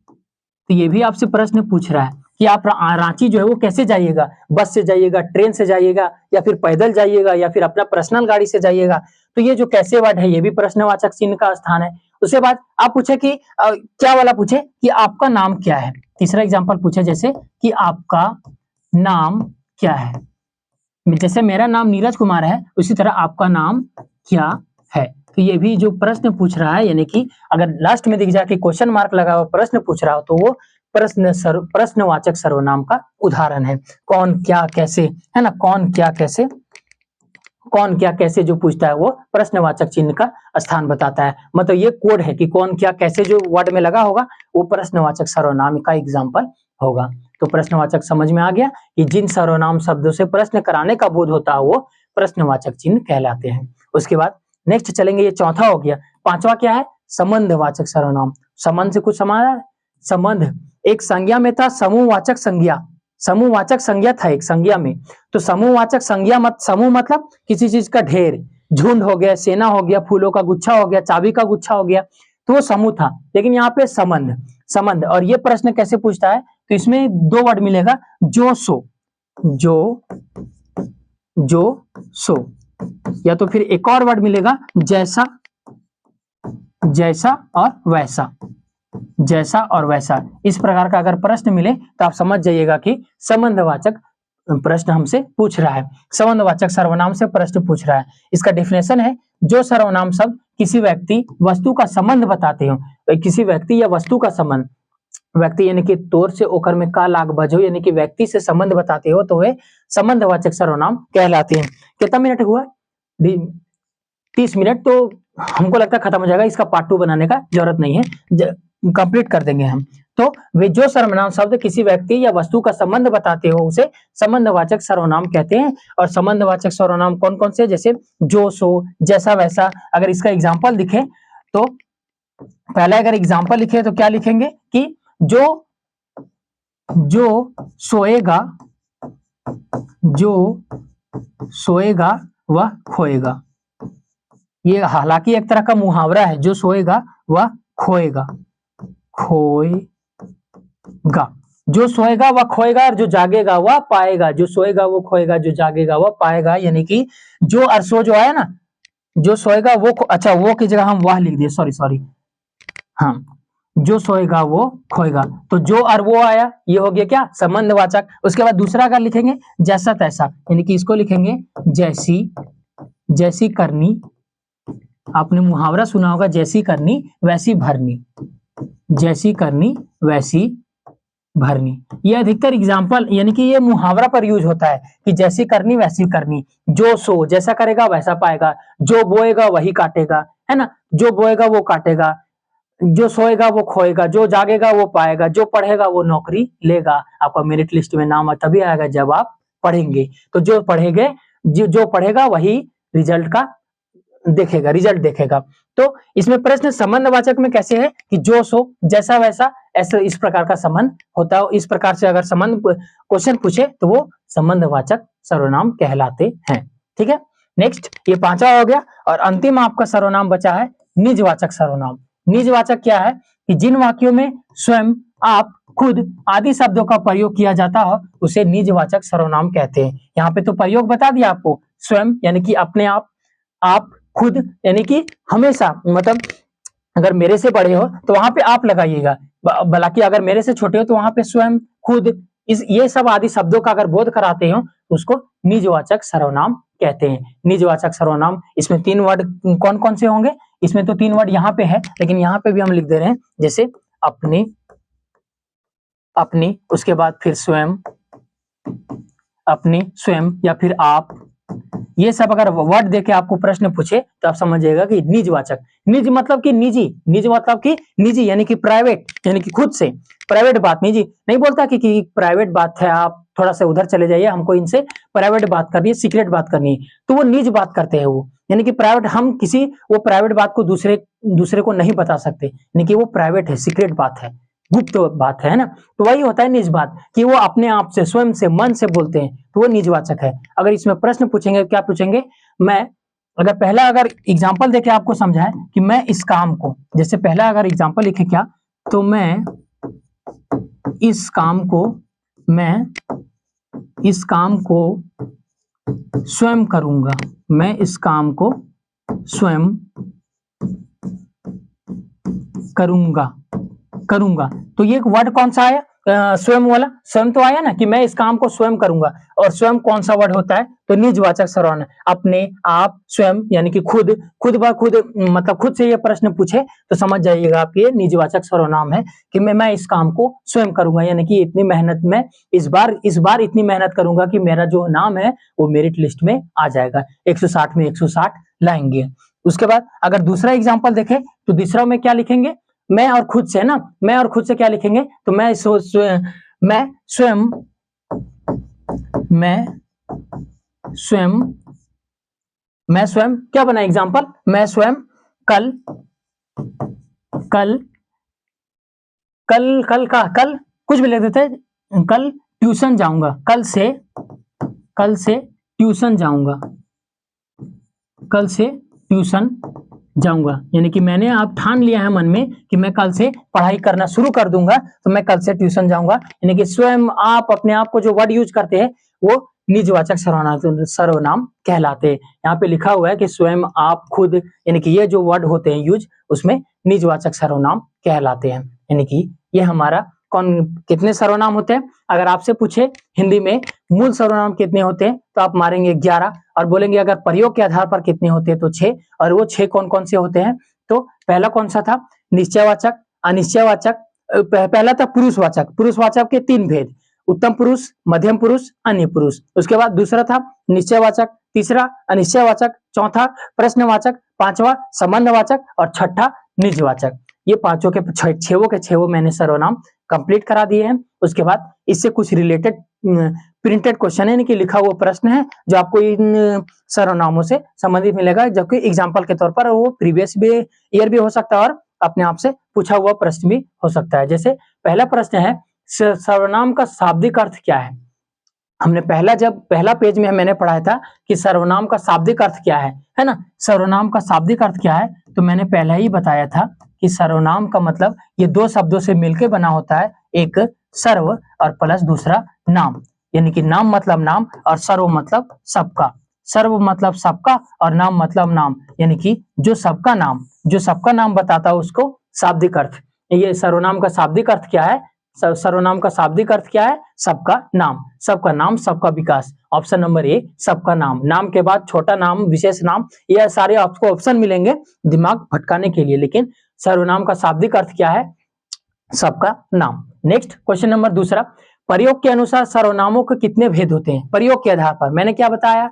ये भी आपसे प्रश्न पूछ रहा है कि आप रांची जो है वो कैसे जाइएगा, बस से जाइएगा, ट्रेन से जाइएगा, या फिर पैदल जाइएगा, या फिर अपना पर्सनल गाड़ी से जाइएगा। तो ये जो कैसे वर्ड है ये भी प्रश्नवाचक चिन्ह का स्थान है। उसके बाद आप पूछे कि क्या वाला पूछे कि आपका नाम क्या है। तीसरा एग्जाम्पल पूछे जैसे कि आपका नाम क्या है, जैसे मेरा नाम नीरज कुमार है, उसी तरह आपका नाम क्या है। तो ये भी जो प्रश्न पूछ रहा है, यानी कि अगर लास्ट में दिख जाए कि क्वेश्चन मार्क लगा हुआ प्रश्न पूछ रहा हो, तो वो प्रश्नवाचक सर्वनाम का उदाहरण है। कौन, क्या, कैसे, है ना। कौन, क्या, कैसे, कौन, क्या, कैसे जो पूछता है वो प्रश्नवाचक चिन्ह का स्थान बताता है। मतलब ये कोड है कि कौन, क्या, कैसे जो वर्ड में लगा होगा वो प्रश्नवाचक सर्वनाम का एग्जाम्पल होगा। तो प्रश्नवाचक समझ में आ गया कि जिन सर्वनाम शब्दों से प्रश्न कराने का बोध होता है वो प्रश्नवाचक चिन्ह कहलाते हैं। उसके बाद नेक्स्ट चलेंगे, ये चौथा हो गया। पांचवा क्या है? संबंधवाचक सर्वनाम। संबंध से कुछ समाना, संबंध एक संज्ञा में था, समूहवाचक संज्ञा, समूहवाचक संज्ञा था एक संज्ञा में। तो समूहवाचक संज्ञा समूह मतलब किसी चीज का ढेर, झुंड हो गया, सेना हो गया, फूलों का गुच्छा हो गया, चाबी का गुच्छा हो गया, तो वो समूह था। लेकिन यहाँ पे संबंध, संबंध, और ये प्रश्न कैसे पूछता है? तो इसमें दो वर्ड मिलेगा, जो सो, जो सो, या तो फिर एक और वर्ड मिलेगा जैसा, जैसा और वैसा, जैसा और वैसा। इस प्रकार का अगर प्रश्न मिले तो आप समझ जाइएगा कि संबंधवाचक प्रश्न हमसे पूछ रहा है, संबंधवाचक सर्वनाम से प्रश्न पूछ रहा है। इसका डेफिनेशन है, जो सर्वनाम शब्द किसी व्यक्ति वस्तु का संबंध बताते हो, किसी व्यक्ति या वस्तु का संबंध, व्यक्ति यानी कि तोर से ओकर में का लाग बजो यानी कि व्यक्ति से संबंध बताते हो तो वे संबंधवाचक सर्वनाम कहलाते हैं। कितना मिनट हुआ? 30 मिनट। तो हमको लगता है खत्म हो जाएगा, इसका पार्ट 2 बनाने का जरूरत नहीं है, कंप्लीट कर देंगे हम। तो वे जो सर्वनाम शब्द किसी व्यक्ति या वस्तु का संबंध बताते हो उसे संबंधवाचक सर्वनाम कहते हैं। और संबंधवाचक सर्वनाम कौन कौन से? जैसे जो, सो, जैसा, वैसा। अगर इसका एग्जाम्पल लिखे तो पहला अगर एग्जाम्पल लिखे तो क्या लिखेंगे कि जो सोएगा, जो सोएगा वह खोएगा। ये हालांकि एक तरह का मुहावरा है, जो सोएगा वह खोएगा, खोएगा। जो सोएगा वह खोएगा और जो जागेगा वह पाएगा। जो सोएगा वो खोएगा, जो जागेगा वह पाएगा। यानी कि जो और सो जो आया ना, जो सोएगा वो, अच्छा वो की जगह हम वह लिख दिए, सॉरी। हाँ, जो सोएगा वो खोएगा। तो जो और वो आया, ये हो गया क्या? संबंधवाचक। उसके बाद दूसरा अगर लिखेंगे जैसा तैसा, यानी कि इसको लिखेंगे जैसी करनी। आपने मुहावरा सुना होगा, जैसी करनी वैसी भरनी, जैसी करनी वैसी भरनी। ये अधिकतर एग्जाम्पल यानी कि ये मुहावरा पर यूज होता है कि जैसी करनी वैसी करनी। जो सो, जैसा करेगा वैसा पाएगा। जो बोएगा वही काटेगा, है ना? जो बोएगा वो काटेगा। जो सोएगा वो खोएगा, जो जागेगा वो पाएगा, जो पढ़ेगा वो नौकरी लेगा। आपका मेरिट लिस्ट में नाम तभी आएगा जब आप पढ़ेंगे। तो जो पढ़ेंगे, जो पढ़ेगा वही रिजल्ट देखेगा। तो इसमें प्रश्न संबंधवाचक में कैसे है कि जो, सो, जैसा, वैसा, ऐसे इस प्रकार का संबंध होता है। इस प्रकार से अगर संबंध क्वेश्चन पूछे तो वो संबंधवाचक सर्वनाम कहलाते हैं। ठीक है, नेक्स्ट ये 5वां हो गया। और अंतिम आपका सर्वनाम बचा है निजवाचक सर्वनाम। निजवाचक क्या है कि जिन वाक्यों में स्वयं, आप, खुद आदि शब्दों का प्रयोग किया जाता हो उसे निजवाचक सर्वनाम कहते हैं। यहाँ पे तो प्रयोग बता दिया आपको, स्वयं यानी कि अपने आप, खुद यानी कि हमेशा, मतलब अगर मेरे से बड़े हो तो वहां पे आप लगाइएगा, हालांकि अगर मेरे से छोटे हो तो वहां पे स्वयं, खुद, ये सब आदि शब्दों का अगर बोध कराते हो तो उसको निजवाचक सर्वनाम कहते हैं। निजवाचक सर्वनाम, इसमें 3 वर्ड कौन कौन से होंगे? इसमें तो 3 वर्ड यहाँ पे है, लेकिन यहाँ पे भी हम लिख दे रहे हैं, जैसे अपनी, उसके बाद फिर स्वयं, अपनी, स्वयं, या फिर आप। ये सब अगर वर्ड देके आपको प्रश्न पूछे तो आप समझिएगा कि निजवाचक। निज मतलब कि निजी, निज मतलब कि निजी यानी कि प्राइवेट, यानी कि खुद से, प्राइवेट बात। निजी नहीं बोलता कि प्राइवेट बात है, आप थोड़ा सा उधर चले जाइए, हमको इनसे प्राइवेट बात करनी है, सीक्रेट बात करनी है, तो वो निज बात करते हैं वो, यानी कि प्राइवेट। हम किसी वो प्राइवेट बात को दूसरे को नहीं बता सकते, यानी कि वो प्राइवेट है, सीक्रेट बात है, गुप्त बात है ना। तो वही होता है निज बात, कि वो अपने आप से, स्वयं से, मन से बोलते हैं, तो वो निजवाचक है। अगर इसमें प्रश्न पूछेंगे, क्या पूछेंगे? मैं अगर पहला अगर एग्जाम्पल देके आपको समझाए कि मैं इस काम को, जैसे पहला अगर एग्जाम्पल लिखे क्या, तो मैं इस काम को स्वयं करूंगा, मैं इस काम को स्वयं करूंगा। तो ये वर्ड कौन सा आया? स्वयं वाला, स्वयं तो आया ना कि मैं इस काम को स्वयं करूंगा। और स्वयं कौन सा वर्ड होता है? तो निजवाचक सर्वनाम, अपने, आप, स्वयं यानी कि खुद ब खुद, मतलब खुद से ये प्रश्न पूछे तो समझ जाइएगा आप ये निजवाचक सर्वनाम है कि मैं इस काम को स्वयं करूंगा, यानी कि इतनी मेहनत में इस बार इतनी मेहनत करूंगा कि मेरा जो नाम है वो मेरिट लिस्ट में आ जाएगा, 160 में 160 लाएंगे। उसके बाद अगर दूसरा एग्जाम्पल देखें तो दूसरा में क्या लिखेंगे? मैं और खुद से, ना, मैं और खुद से क्या लिखेंगे? तो मैं स्वयं क्या बना एग्जाम्पल? मैं स्वयं कल कुछ भी लिख देते हैं, कल ट्यूशन जाऊंगा, कल से ट्यूशन जाऊंगा, यानी कि मैंने आप ठान लिया है मन में कि मैं कल से पढ़ाई करना शुरू कर दूंगा, तो मैं कल से ट्यूशन जाऊंगा। यानी कि स्वयं, आप, अपने आप को जो वर्ड यूज करते हैं वो निजवाचक सर्वनाम कहलाते हैं। यहाँ पे लिखा हुआ है कि स्वयं, आप, खुद, यानी कि ये जो वर्ड होते हैं यूज, उसमें निजवाचक सर्वनाम कहलाते हैं। यानी कि ये हमारा कितने सर्वनाम होते हैं? अगर आपसे पूछे हिंदी में मूल सर्वनाम कितने होते हैं तो आप मारेंगे 11, और बोलेंगे अगर प्रयोग के आधार पर कितने होते हैं तो 6। और वो 6 कौन कौन से होते हैं? तो पहला कौन सा था? निश्चयवाचक, अनिश्चयवाचक, पहला था पुरुषवाचक, पुरुषवाचक के 3 भेद, उत्तम पुरुष, मध्यम पुरुष, अन्य पुरुष। उसके बाद दूसरा था निश्चयवाचक, तीसरा अनिश्चयवाचक, चौथा प्रश्नवाचक, पांचवा संबंधवाचक और छठा निजवाचक। ये पांचों के छेवों के छेवों मैंने सर्वनाम कंप्लीट करा दिए हैं। उसके बाद इससे कुछ रिलेटेड प्रिंटेड क्वेश्चन यानी कि लिखा हुआ प्रश्न है जो आपको इन सर्वनामों से संबंधित मिलेगा, जबकि एग्जाम्पल के तौर पर वो प्रीवियस भी ईयर भी हो सकता है और अपने आप से पूछा हुआ प्रश्न भी हो सकता है। जैसे पहला प्रश्न है, सर्वनाम का शाब्दिक अर्थ क्या है। हमने पहला पेज में मैंने पढ़ाया था कि सर्वनाम का शाब्दिक अर्थ क्या है ना। सर्वनाम का शाब्दिक अर्थ क्या है, तो मैंने पहले ही बताया था कि सर्वनाम का मतलब ये 2 शब्दों से मिलकर बना होता है, एक सर्व और प्लस दूसरा नाम, यानी कि नाम मतलब नाम और सर्व मतलब सबका। सर्व मतलब सबका और नाम मतलब नाम, यानी कि जो सबका नाम बताता है उसको शाब्दिक अर्थ। ये सर्वनाम का शाब्दिक अर्थ क्या है, सर्वनाम का शाब्दिक अर्थ क्या है, सबका नाम, सबका विकास। ऑप्शन नंबर ए सबका नाम, नाम के बाद छोटा नाम, विशेष नाम, ये सारे आपको ऑप्शन मिलेंगे दिमाग भटकाने के लिए, लेकिन सर्वनाम का शाब्दिक अर्थ क्या है, सबका नाम। नेक्स्ट क्वेश्चन नंबर दूसरा, प्रयोग के अनुसार सर्वनामों के कितने भेद होते हैं। प्रयोग के आधार पर मैंने क्या बताया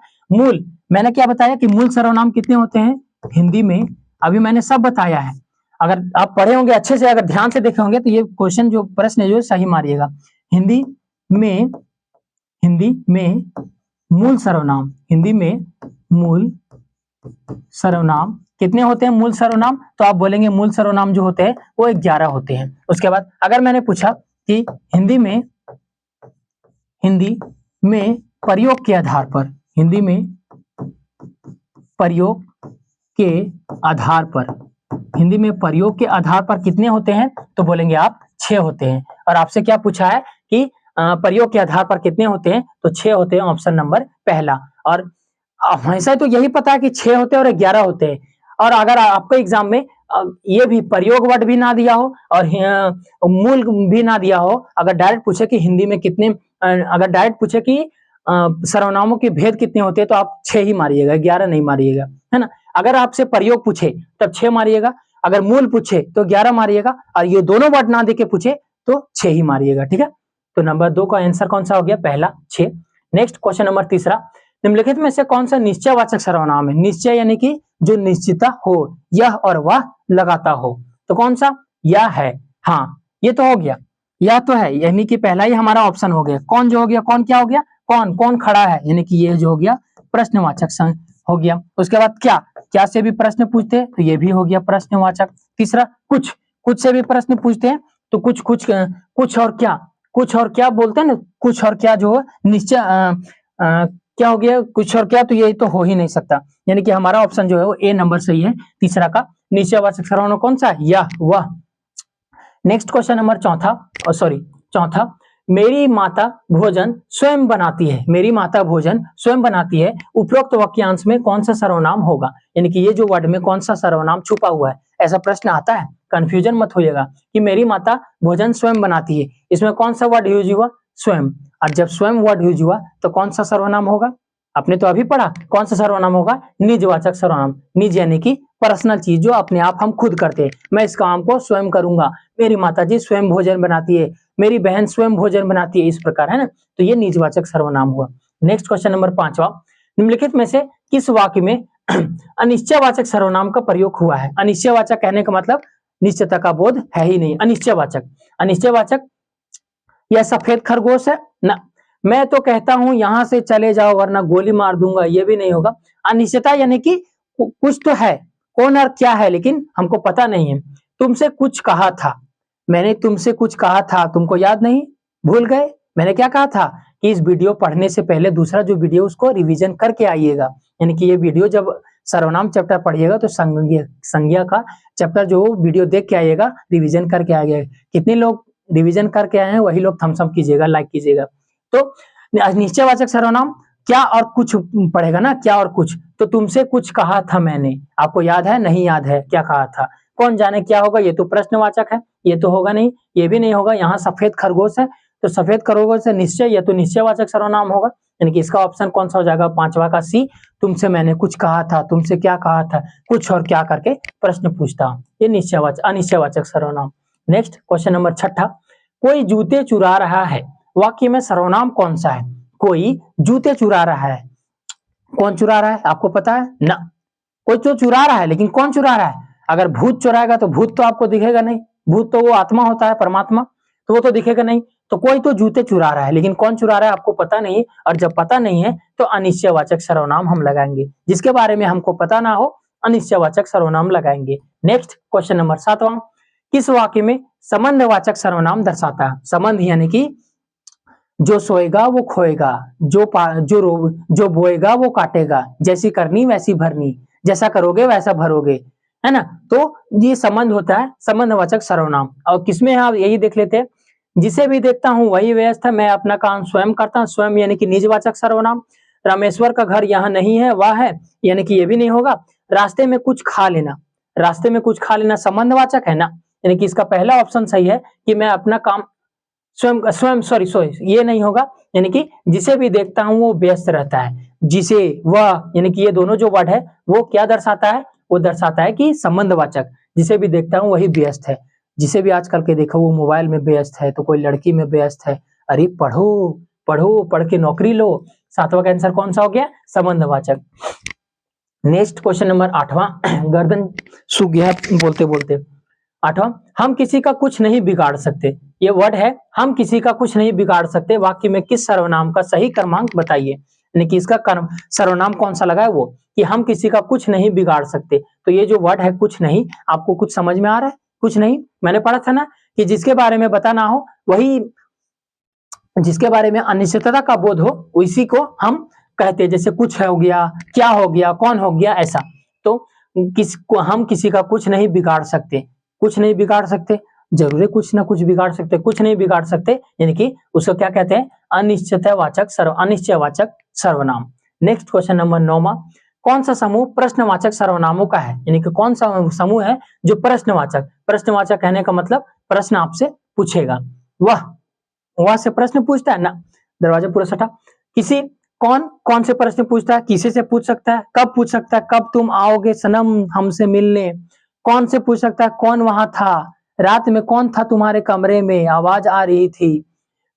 कि मूल सर्वनाम कितने होते हैं हिंदी में, अभी मैंने सब बताया है। अगर आप पढ़े होंगे अच्छे से, अगर ध्यान से देखे होंगे तो ये क्वेश्चन जो प्रश्न है जो सही मारिएगा। हिंदी में मूल सर्वनाम कितने होते हैं मूल सर्वनाम, तो आप बोलेंगे मूल सर्वनाम जो होते हैं वो 11 होते हैं। उसके बाद अगर मैंने पूछा कि हिंदी में प्रयोग के आधार पर, हिंदी में प्रयोग के आधार पर कितने होते हैं, तो बोलेंगे आप 6 होते हैं। और आपसे क्या पूछा है कि प्रयोग के आधार पर कितने होते हैं, तो 6 होते हैं, ऑप्शन नंबर पहला। और हमेशा तो यही पता है कि 6 होते हैं और 11 होते हैं। और अगर आपको एग्जाम में ये भी प्रयोग वर्ड भी ना दिया हो और मूल भी ना दिया हो, अगर डायरेक्ट पूछे कि हिंदी में कितने, अगर डायरेक्ट पूछे कि सर्वनामों के भेद कितने होते हैं, तो आप 6 ही मारिएगा, 11 नहीं मारिएगा, है ना। अगर आपसे प्रयोग पूछे तब 6 मारिएगा, अगर मूल पूछे तो 11 मारिएगा, और ये दोनों वर्ड ना देके पूछे तो 6 ही मारिएगा, ठीक है। तो नंबर 2 का आंसर कौन सा हो गया, पहला 6। नेक्स्ट क्वेश्चन नंबर तीसरा, निम्नलिखित में से कौन सा निश्चयवाचक सर्वनाम है। निश्चय यानी कि जो निश्चितता हो, यह और वह लगाता हो, तो कौन सा, यह है। हाँ ये तो हो गया, यह तो है, यानी कि पहला ही हमारा ऑप्शन हो गया। कौन जो हो गया, कौन क्या हो गया, कौन खड़ा है, यानी कि ये जो हो गया प्रश्नवाचक हो गया। उसके बाद क्या से भी प्रश्न पूछते हैं, तो ये भी हो गया प्रश्नवाचक। तीसरा कुछ से भी प्रश्न पूछते हैं, तो कुछ और क्या बोलते हैं ना, कुछ और क्या जो निश्चय क्या हो गया, कुछ और क्या, तो ये तो हो ही नहीं सकता, यानी कि हमारा ऑप्शन जो है वो ए नंबर सही है, तीसरा का निश्चयवाचक सर्वनाम कौन सा है, यह वह। नेक्स्ट क्वेश्चन नंबर चौथा, मेरी माता भोजन स्वयं बनाती है, उपरोक्त वाक्यांश में कौन सा सर्वनाम होगा, यानी कि ये जो वर्ड में कौन सा सर्वनाम छुपा हुआ है, ऐसा प्रश्न आता है, कंफ्यूजन मत होइएगा कि मेरी माता भोजन स्वयं बनाती है, इसमें कौन सा वर्ड यूज हुआ, स्वयं। और जब स्वयं वर्ड यूज हुआ तो कौन सा सर्वनाम होगा, आपने तो अभी पढ़ा, कौन सा सर्वनाम होगा, निजवाचक सर्वनाम। निज यानी कि पर्सनल चीज जो अपने आप हम खुद करते हैं, मैं इस काम को स्वयं करूंगा, मेरी माताजी स्वयं भोजन बनाती है, मेरी बहन स्वयं भोजन बनाती है, इस प्रकार, है ना। तो ये निजवाचक सर्वनाम हुआ। नेक्स्ट क्वेश्चन नंबर 5वां, निम्नलिखित में से किस वाक्य में अनिश्चयवाचक सर्वनाम का प्रयोग हुआ है। अनिश्चयवाचक कहने का मतलब निश्चयता का बोध है ही नहीं। अनिश्चयवाचक यह सफेद खरगोश है ना, मैं तो कहता हूं यहां से चले जाओ वरना गोली मार दूंगा, ये भी नहीं होगा। अनिश्चितता यानी कि कुछ तो है, कौन और क्या है लेकिन हमको पता नहीं है। तुमसे कुछ कहा था, मैंने तुमसे कुछ कहा था, तुमको याद नहीं, भूल गए। मैंने क्या कहा था कि इस वीडियो पढ़ने से पहले दूसरा जो वीडियो उसको रिवीजन करके आइएगा, यानी कि ये वीडियो जब सर्वनाम चैप्टर पढ़िएगा तो संज्ञा का चैप्टर जो वीडियो देख के आइएगा, रिवीजन करके आइएगा। कितने लोग रिवीजन करके आए हैं वही लोग थम्स अप कीजिएगा, लाइक कीजिएगा। तो निश्चयवाचक सर्वनाम क्या और कुछ पढ़ेगा ना, क्या और कुछ, तो तुमसे कुछ कहा था मैंने, आपको याद है, नहीं याद है क्या कहा था, कौन जाने क्या होगा, ये तो प्रश्नवाचक है, ये तो होगा नहीं, ये भी नहीं होगा। यहाँ सफेद खरगोश है, तो सफेद खरगोश से निश्चय, ये तो निश्चयवाचक सर्वनाम होगा, यानी कि इसका ऑप्शन कौन सा हो जाएगा, 5वां का सी। तुमसे मैंने कुछ कहा था, तुमसे क्या कहा था, कुछ और क्या करके प्रश्न पूछता, ये अनिश्चयवाचक सर्वनाम। नेक्स्ट क्वेश्चन नंबर 6, कोई जूते चुरा रहा है, वाक्य में सर्वनाम कौन सा है? कोई जूते चुरा रहा है, कौन चुरा रहा है आपको पता है ना? कोई तो चुरा रहा है, लेकिन कौन चुरा रहा है? अगर भूत चुराएगा तो भूत तो आपको दिखेगा नहीं, भूत तो वो आत्मा होता है, परमात्मा, तो वो तो दिखेगा नहीं। तो कोई तो जूते चुरा रहा है, लेकिन कौन चुरा रहा है आपको पता नहीं, और जब पता नहीं है तो अनिश्चयवाचक सर्वनाम हम लगाएंगे। जिसके बारे में हमको पता ना हो, अनिश्चयवाचक सर्वनाम लगाएंगे। नेक्स्ट क्वेश्चन नंबर 7वां, किस वाक्य में संबंधवाचक सर्वनाम दर्शाता है? संबंध यानी कि जो सोएगा वो खोएगा, जो बोएगा वो काटेगा, जैसी करनी वैसी भरनी, जैसा करोगे वैसा भरोगे, है ना? तो ये संबंध होता है, संबंधवाचक सर्वनाम। और किसमें है आप यही देख लेते हैं, जिसे भी देखता हूँ वही व्यस्त है, मैं अपना काम स्वयं करता हूँ, स्वयं यानी कि निजवाचक सर्वनाम। रामेश्वर का घर यहाँ नहीं है, वह है, यानी कि ये भी नहीं होगा। रास्ते में कुछ खा लेना, रास्ते में कुछ खा लेना संबंधवाचक है ना, यानी कि इसका पहला ऑप्शन सही है कि मैं अपना काम स्वयं स्वयं सॉरी ये नहीं होगा, यानी कि जिसे भी देखता हूं वो व्यस्त रहता है। जिसे, वह, यानी कि ये दोनों जो वर्ड है वो क्या दर्शाता है? वो दर्शाता है कि संबंधवाचक, जिसे भी देखता हूं वही व्यस्त है। जिसे भी आजकल के देखो वो मोबाइल में व्यस्त है, तो कोई लड़की में व्यस्त है। अरे पढ़ो पढ़ो, पढ़ के नौकरी लो। 7वां का आंसर कौन सा हो गया? संबंधवाचक। नेक्स्ट क्वेश्चन नंबर 8वां, गर्दन सूख गया बोलते बोलते। 8वां, हम किसी का कुछ नहीं बिगाड़ सकते, ये वर्ड है, हम किसी का कुछ नहीं बिगाड़ सकते, वाक्य में किस सर्वनाम का सही क्रमांक बताइए? यानी कि इसका कर्म सर्वनाम कौन सा लगा है? वो कि हम किसी का कुछ नहीं बिगाड़ सकते। तो ये जो वर्ड है कुछ नहीं, आपको कुछ समझ में आ रहा है? कुछ नहीं मैंने पढ़ा था ना कि जिसके बारे में पता ना हो वही, जिसके बारे में अनिश्चितता का बोध हो उसी को हम कहते हैं। जैसे कुछ हो गया, क्या हो गया, कौन हो गया, ऐसा। तो हम किसी का कुछ नहीं बिगाड़ सकते, कुछ नहीं बिगाड़ सकते, जरूर है कुछ ना कुछ बिगाड़ सकते, कुछ नहीं बिगाड़ सकते, यानी कि उसको क्या कहते हैं? अनिश्चयवाचक सर्वनाम। नेक्स्ट क्वेश्चन नंबर 9वां, कौन सा समूह प्रश्नवाचक सर्वनामों का है? यानी कि कौन सा समूह है जो प्रश्नवाचक, प्रश्नवाचक कहने का मतलब प्रश्न आपसे पूछेगा। वह, वहां से प्रश्न पूछता है ना, दरवाजा पूरा सटा। किसी, कौन कौन से प्रश्न पूछता है? किसी से पूछ सकता है, कब पूछ सकता है? कब तुम आओगे सनम हमसे मिलने? कौन से पूछ सकता है? कौन वहां था? रात में कौन था तुम्हारे कमरे में? आवाज आ रही थी।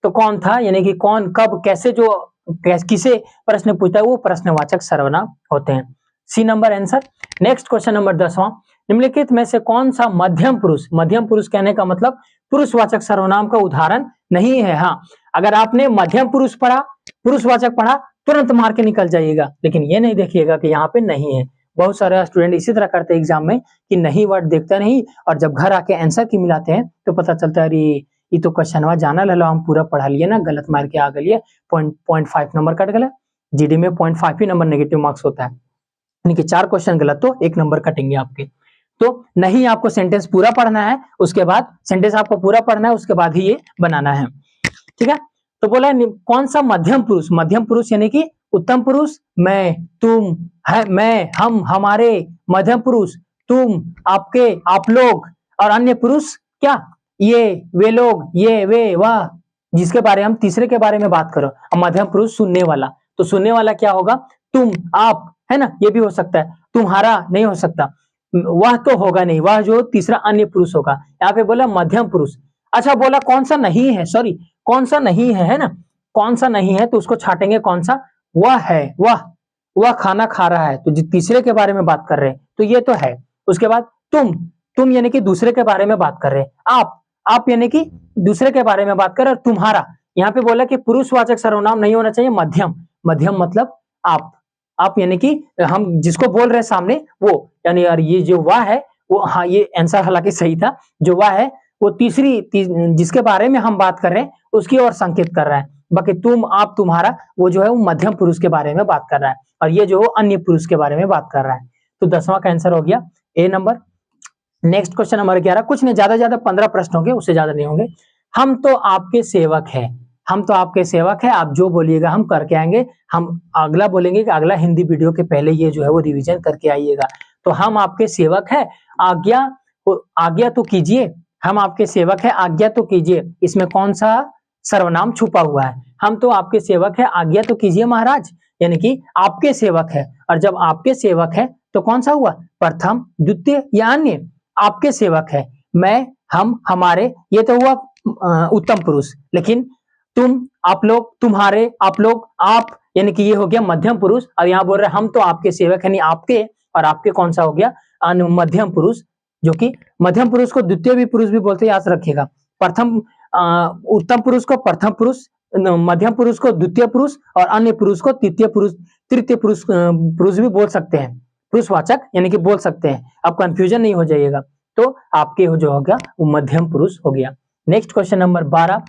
तो कौन था यानी कि कौन, कब, कैसे, जो किसे प्रश्न पूछता है वो प्रश्नवाचक सर्वनाम होते हैं। C number answer. Next question number 10वां, निम्नलिखित में से कौन सा मध्यम पुरुष, मध्यम पुरुष कहने का मतलब पुरुषवाचक सर्वनाम का उदाहरण नहीं है? हाँ, अगर आपने मध्यम पुरुष पढ़ा, पुरुषवाचक पढ़ा, तुरंत मार के निकल जाइएगा, लेकिन ये नहीं देखिएगा कि यहाँ पे नहीं है। बहुत सारे स्टूडेंट इसी तरह करते हैं एग्जाम में कि नहीं वर्ड देखता नहीं, और जब घर आके आंसर की मिलाते हैं तो पता चलता है अरे ये तो क्वेश्चनवा जाना ललो, हम पूरा पढ़ा लिए ना, गलत मार के आ गए, 0.5 नंबर कट गए। जीडी में 0.5 ही नंबर नेगेटिव मार्क्स होता है, यानी कि 4 क्वेश्चन गलत तो 1 नंबर कटेंगे आपके। तो नहीं, आपको सेंटेंस पूरा पढ़ना है, उसके बाद सेंटेंस आपको पूरा पढ़ना है, उसके बाद ही ये बनाना है, ठीक है? तो बोला कौन सा मध्यम पुरुष, मध्यम पुरुष यानी कि उत्तम पुरुष, मैं, तुम, है, मैं, हम, हमारे, मध्यम पुरुष, तुम, आपके, आप लोग, और अन्य पुरुष क्या? ये, वे लोग, ये, वे, वह, जिसके बारे हम तीसरे के बारे में बात करो। अब मध्यम पुरुष सुनने वाला, तो सुनने वाला क्या होगा? तुम, आप, है ना, ये भी हो सकता है। तुम्हारा नहीं हो सकता, वह तो होगा नहीं, वह जो तीसरा अन्य पुरुष होगा। यहाँ पे बोला मध्यम पुरुष। अच्छा, बोला कौन सा नहीं है, सॉरी कौन सा नहीं है ना, कौन सा नहीं है, तो उसको छाटेंगे कौन सा? वह है, वह खाना खा रहा है, तो तीसरे के बारे में बात कर रहे हैं, तो ये तो है। उसके बाद तुम यानी कि दूसरे के बारे में बात कर रहे हैं। आप यानी कि दूसरे के बारे में बात कर रहे हैं। तुम्हारा, यहाँ पे बोला कि पुरुषवाचक सर्वनाम नहीं होना चाहिए, मध्यम, मध्यम मतलब आप यानी कि हम जिसको बोल रहे हैं सामने वो, यानी यार ये जो वह है वो, हाँ ये आंसर हालांकि सही था, जो वह है वो जिसके बारे में हम बात कर रहे हैं उसकी ओर संकेत कर रहा है। बाकी तुम, आप, तुम्हारा, वो जो है वो मध्यम पुरुष के बारे में बात कर रहा है, और ये जो अन्य पुरुष के बारे में बात कर रहा है। तो 10वां का आंसर हो गया ए नंबर। नेक्स्ट क्वेश्चन नंबर 11, कुछ नहीं, ज्यादा 15 प्रश्न होंगे, उससे ज्यादा नहीं होंगे। हम तो आपके सेवक हैं, हम तो आपके सेवक हैं, आप जो बोलिएगा हम करके आएंगे। हम अगला बोलेंगे कि अगला हिंदी वीडियो के पहले ये जो है वो रिवीजन करके आइएगा। तो हम आपके सेवक हैं, आज्ञा तो कीजिए, हम आपके सेवक हैं, आज्ञा तो कीजिए, इसमें कौन सा सर्वनाम छुपा हुआ है? हम तो आपके सेवक हैं, आज्ञा तो कीजिए महाराज, यानी कि आपके सेवक है, और जब आपके सेवक है तो कौन सा हुआ? प्रथम, द्वितीय या अन्य? आपके सेवक है, मैं हम, हमारे, ये तो हुआ उत्तम पुरुष। लेकिन तुम, आप लोग, तुम्हारे, आप लोग, आप, यानी कि ये हो गया मध्यम पुरुष। और यहाँ बोल रहे हम तो आपके सेवक, यानी आपके, और आपके कौन सा हो गया मध्यम पुरुष, जो कि मध्यम पुरुष को द्वितीय भी पुरुष भी बोलते हैं, याद रखिएगा। प्रथम उत्तम पुरुष को प्रथम पुरुष, मध्यम पुरुष को द्वितीय पुरुष, और अन्य पुरुष को तृतीय पुरुष, तृतीय पुरुष पुरुष भी बोल सकते हैं, पुरुषवाचक यानी कि बोल सकते हैं। अब कंफ्यूजन नहीं हो जाइएगा। तो आपके जो हो गया वो मध्यम पुरुष हो गया। नेक्स्ट क्वेश्चन नंबर 12,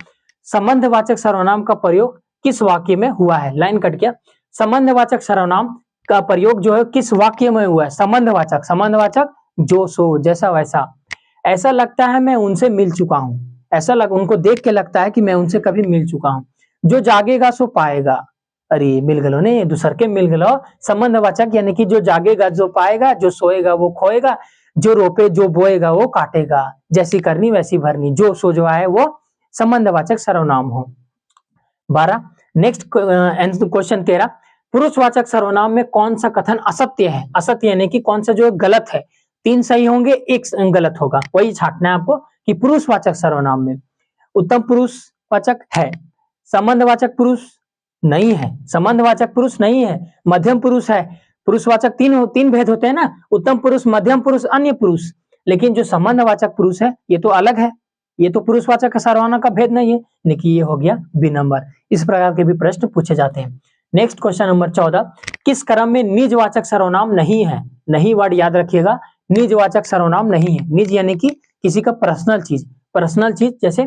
संबंधवाचक सर्वनाम का प्रयोग किस वाक्य में हुआ है? लाइन कट गया। संबंधवाचक सर्वनाम का प्रयोग जो है किस वाक्य में हुआ है? संबंधवाचक, संबंधवाचक जो सो, जैसा वैसा। ऐसा लगता है मैं उनसे मिल चुका हूं, उनको देख के लगता है कि मैं उनसे कभी मिल चुका हूं। जो जागेगा सो पाएगा, अरे मिल गलो ने दूसर के मिल गलो। संबंधवाचक यानी कि जो जागेगा जो पाएगा, जो सोएगा वो खोएगा, जो रोपे जो बोएगा वो काटेगा, जैसी करनी वैसी भरनी, जो सो जो आए वो संबंधवाचक सर्वनाम हो। 12 नेक्स्ट क्वेश्चन 13, पुरुषवाचक सर्वनाम में कौन सा कथन असत्य है? असत्य यानी कि कौन सा जो गलत है। 3 सही होंगे, 1 गलत होगा, वही छांटना है आपको कि पुरुषवाचक सर्वनाम में उत्तम पुरुषवाचक है, संबंधवाचक पुरुष नहीं है, संबंधवाचक पुरुष नहीं है, मध्यम पुरुष है। पुरुषवाचक तीन भेद होते हैं ना, उत्तम पुरुष, मध्यम पुरुष, अन्य पुरुष। लेकिन जो संबंधवाचक पुरुष है ये तो अलग है, ये तो पुरुषवाचक सर्वनाम का भेद नहीं है, लेकिन ये हो गया बी नंबर। इस प्रकार के भी प्रश्न पूछे जाते हैं। नेक्स्ट क्वेश्चन नंबर 14, किस क्रम में निजवाचक सर्वनाम नहीं है? नहीं वर्ड याद रखिएगा, निजवाचक सर्वनाम नहीं है। निज यानी कि किसी का पर्सनल चीज, पर्सनल चीज, जैसे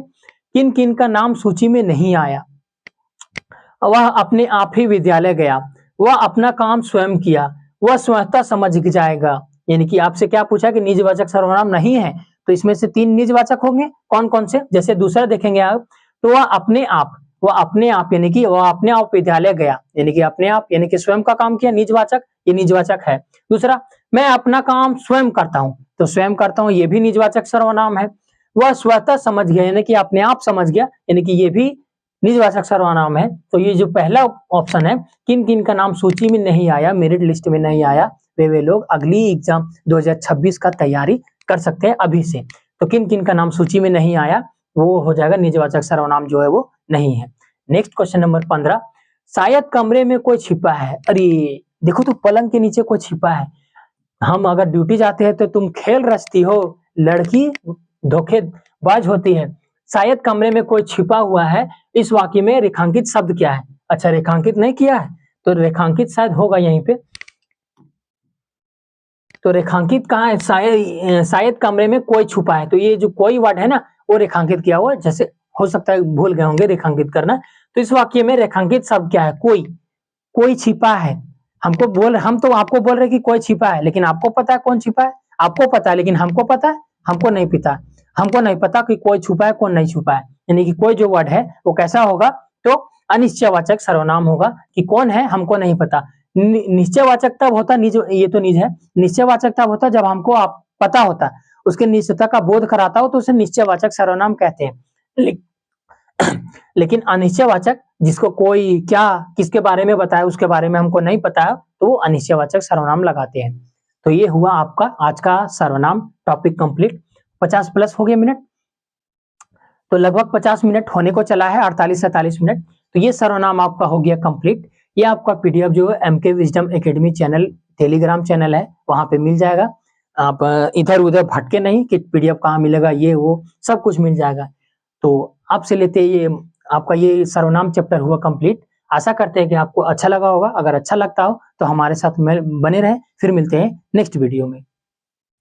किन किन का नाम सूची में नहीं आया, वह अपने आप ही विद्यालय गया, वह अपना काम स्वयं किया, वह स्वतः समझ जाएगा। यानी कि आपसे क्या पूछा कि निजवाचक सर्वनाम नहीं है, तो इसमें से 3 निजवाचक होंगे, कौन कौन से? जैसे दूसरा देखेंगे आप, तो वह अपने आप, वह अपने आप यानी कि वह अपने आप विद्यालय गया, यानी कि अपने आप यानी कि स्वयं का काम किया, निजवाचक, ये निजवाचक है। दूसरा, मैं अपना काम स्वयं करता हूं, तो स्वयं करता हूं ये भी निजवाचक सर्वनाम है। वह स्वतः समझ गया यानी कि अपने आप समझ गया, यानी कि ये भी निजवाचक सर्वनाम है। तो ये जो पहला ऑप्शन है, किन किन का नाम सूची में नहीं आया, मेरिट लिस्ट में नहीं आया, वे लोग अगली एग्जाम 2026 का तैयारी कर सकते हैं अभी से। तो किन किन का नाम सूची में नहीं आया, वो हो जाएगा निजवाचक सर्वनाम जो है वो नहीं है। नेक्स्ट क्वेश्चन नंबर 15, शायद कमरे में कोई छिपा है। अरे देखो तो पलंग के नीचे कोई छिपा है। हम अगर ड्यूटी जाते हैं तो तुम खेल रचती हो, लड़की धोखेबाज होती है। शायद कमरे में कोई छिपा हुआ है, इस वाक्य में रेखांकित शब्द क्या है? अच्छा रेखांकित नहीं किया है, तो रेखांकित शायद होगा यहीं पे। तो रेखांकित कहाँ है? शायद कमरे में कोई छुपा है, तो ये जो कोई वर्ड है ना वो रेखांकित किया हुआ है। जैसे हो सकता है भूल गए होंगे रेखांकित करना, तो इस वाक्य में रेखांकित शब्द क्या है? कोई, कोई छिपा है। हम तो आपको बोल रहे कि कोई छिपा है, लेकिन आपको पता है कौन छिपा है? आपको पता है, लेकिन हमको पता है? हमको नहीं पता, हमको नहीं पता कि कोई छुपा है कौन नहीं छुपा है। यानी कि कोई जो वर्ड है वो कैसा होगा? तो अनिश्चयवाचक सर्वनाम होगा कि कौन है हमको नहीं पता। निश्चयवाचक तब होता, निज, ये तो निज है। निश्चयवाचक तब होता जब हमको आप पता होता, उसके निश्चयता का बोध कराता हो, तो उसे निश्चयवाचक सर्वनाम कहते हैं। लेकिन अनिश्चयवाचक, जिसको कोई क्या किसके बारे में बताया उसके बारे में हमको नहीं पता है, तो वो अनिश्चयवाचक सर्वनाम लगाते हैं। तो ये हुआ आपका आज का सर्वनाम टॉपिक कंप्लीट। 50 प्लस हो गए मिनट, तो लगभग 50 मिनट होने को चला है, 48-47 मिनट। तो ये सर्वनाम आपका हो गया कंप्लीट। ये आपका पीडीएफ जो है MK Wisdom Academy channel, Telegram channel है, वहां पे मिल जाएगा। आप इधर उधर भटके नहीं कि पीडीएफ कहाँ मिलेगा, ये वो सब कुछ मिल जाएगा। तो आपसे लेते ये आपका ये सर्वनाम चैप्टर हुआ कंप्लीट। आशा करते हैं कि आपको अच्छा लगा होगा। अगर अच्छा लगता हो तो हमारे साथ बने रहें। फिर मिलते हैं नेक्स्ट वीडियो में।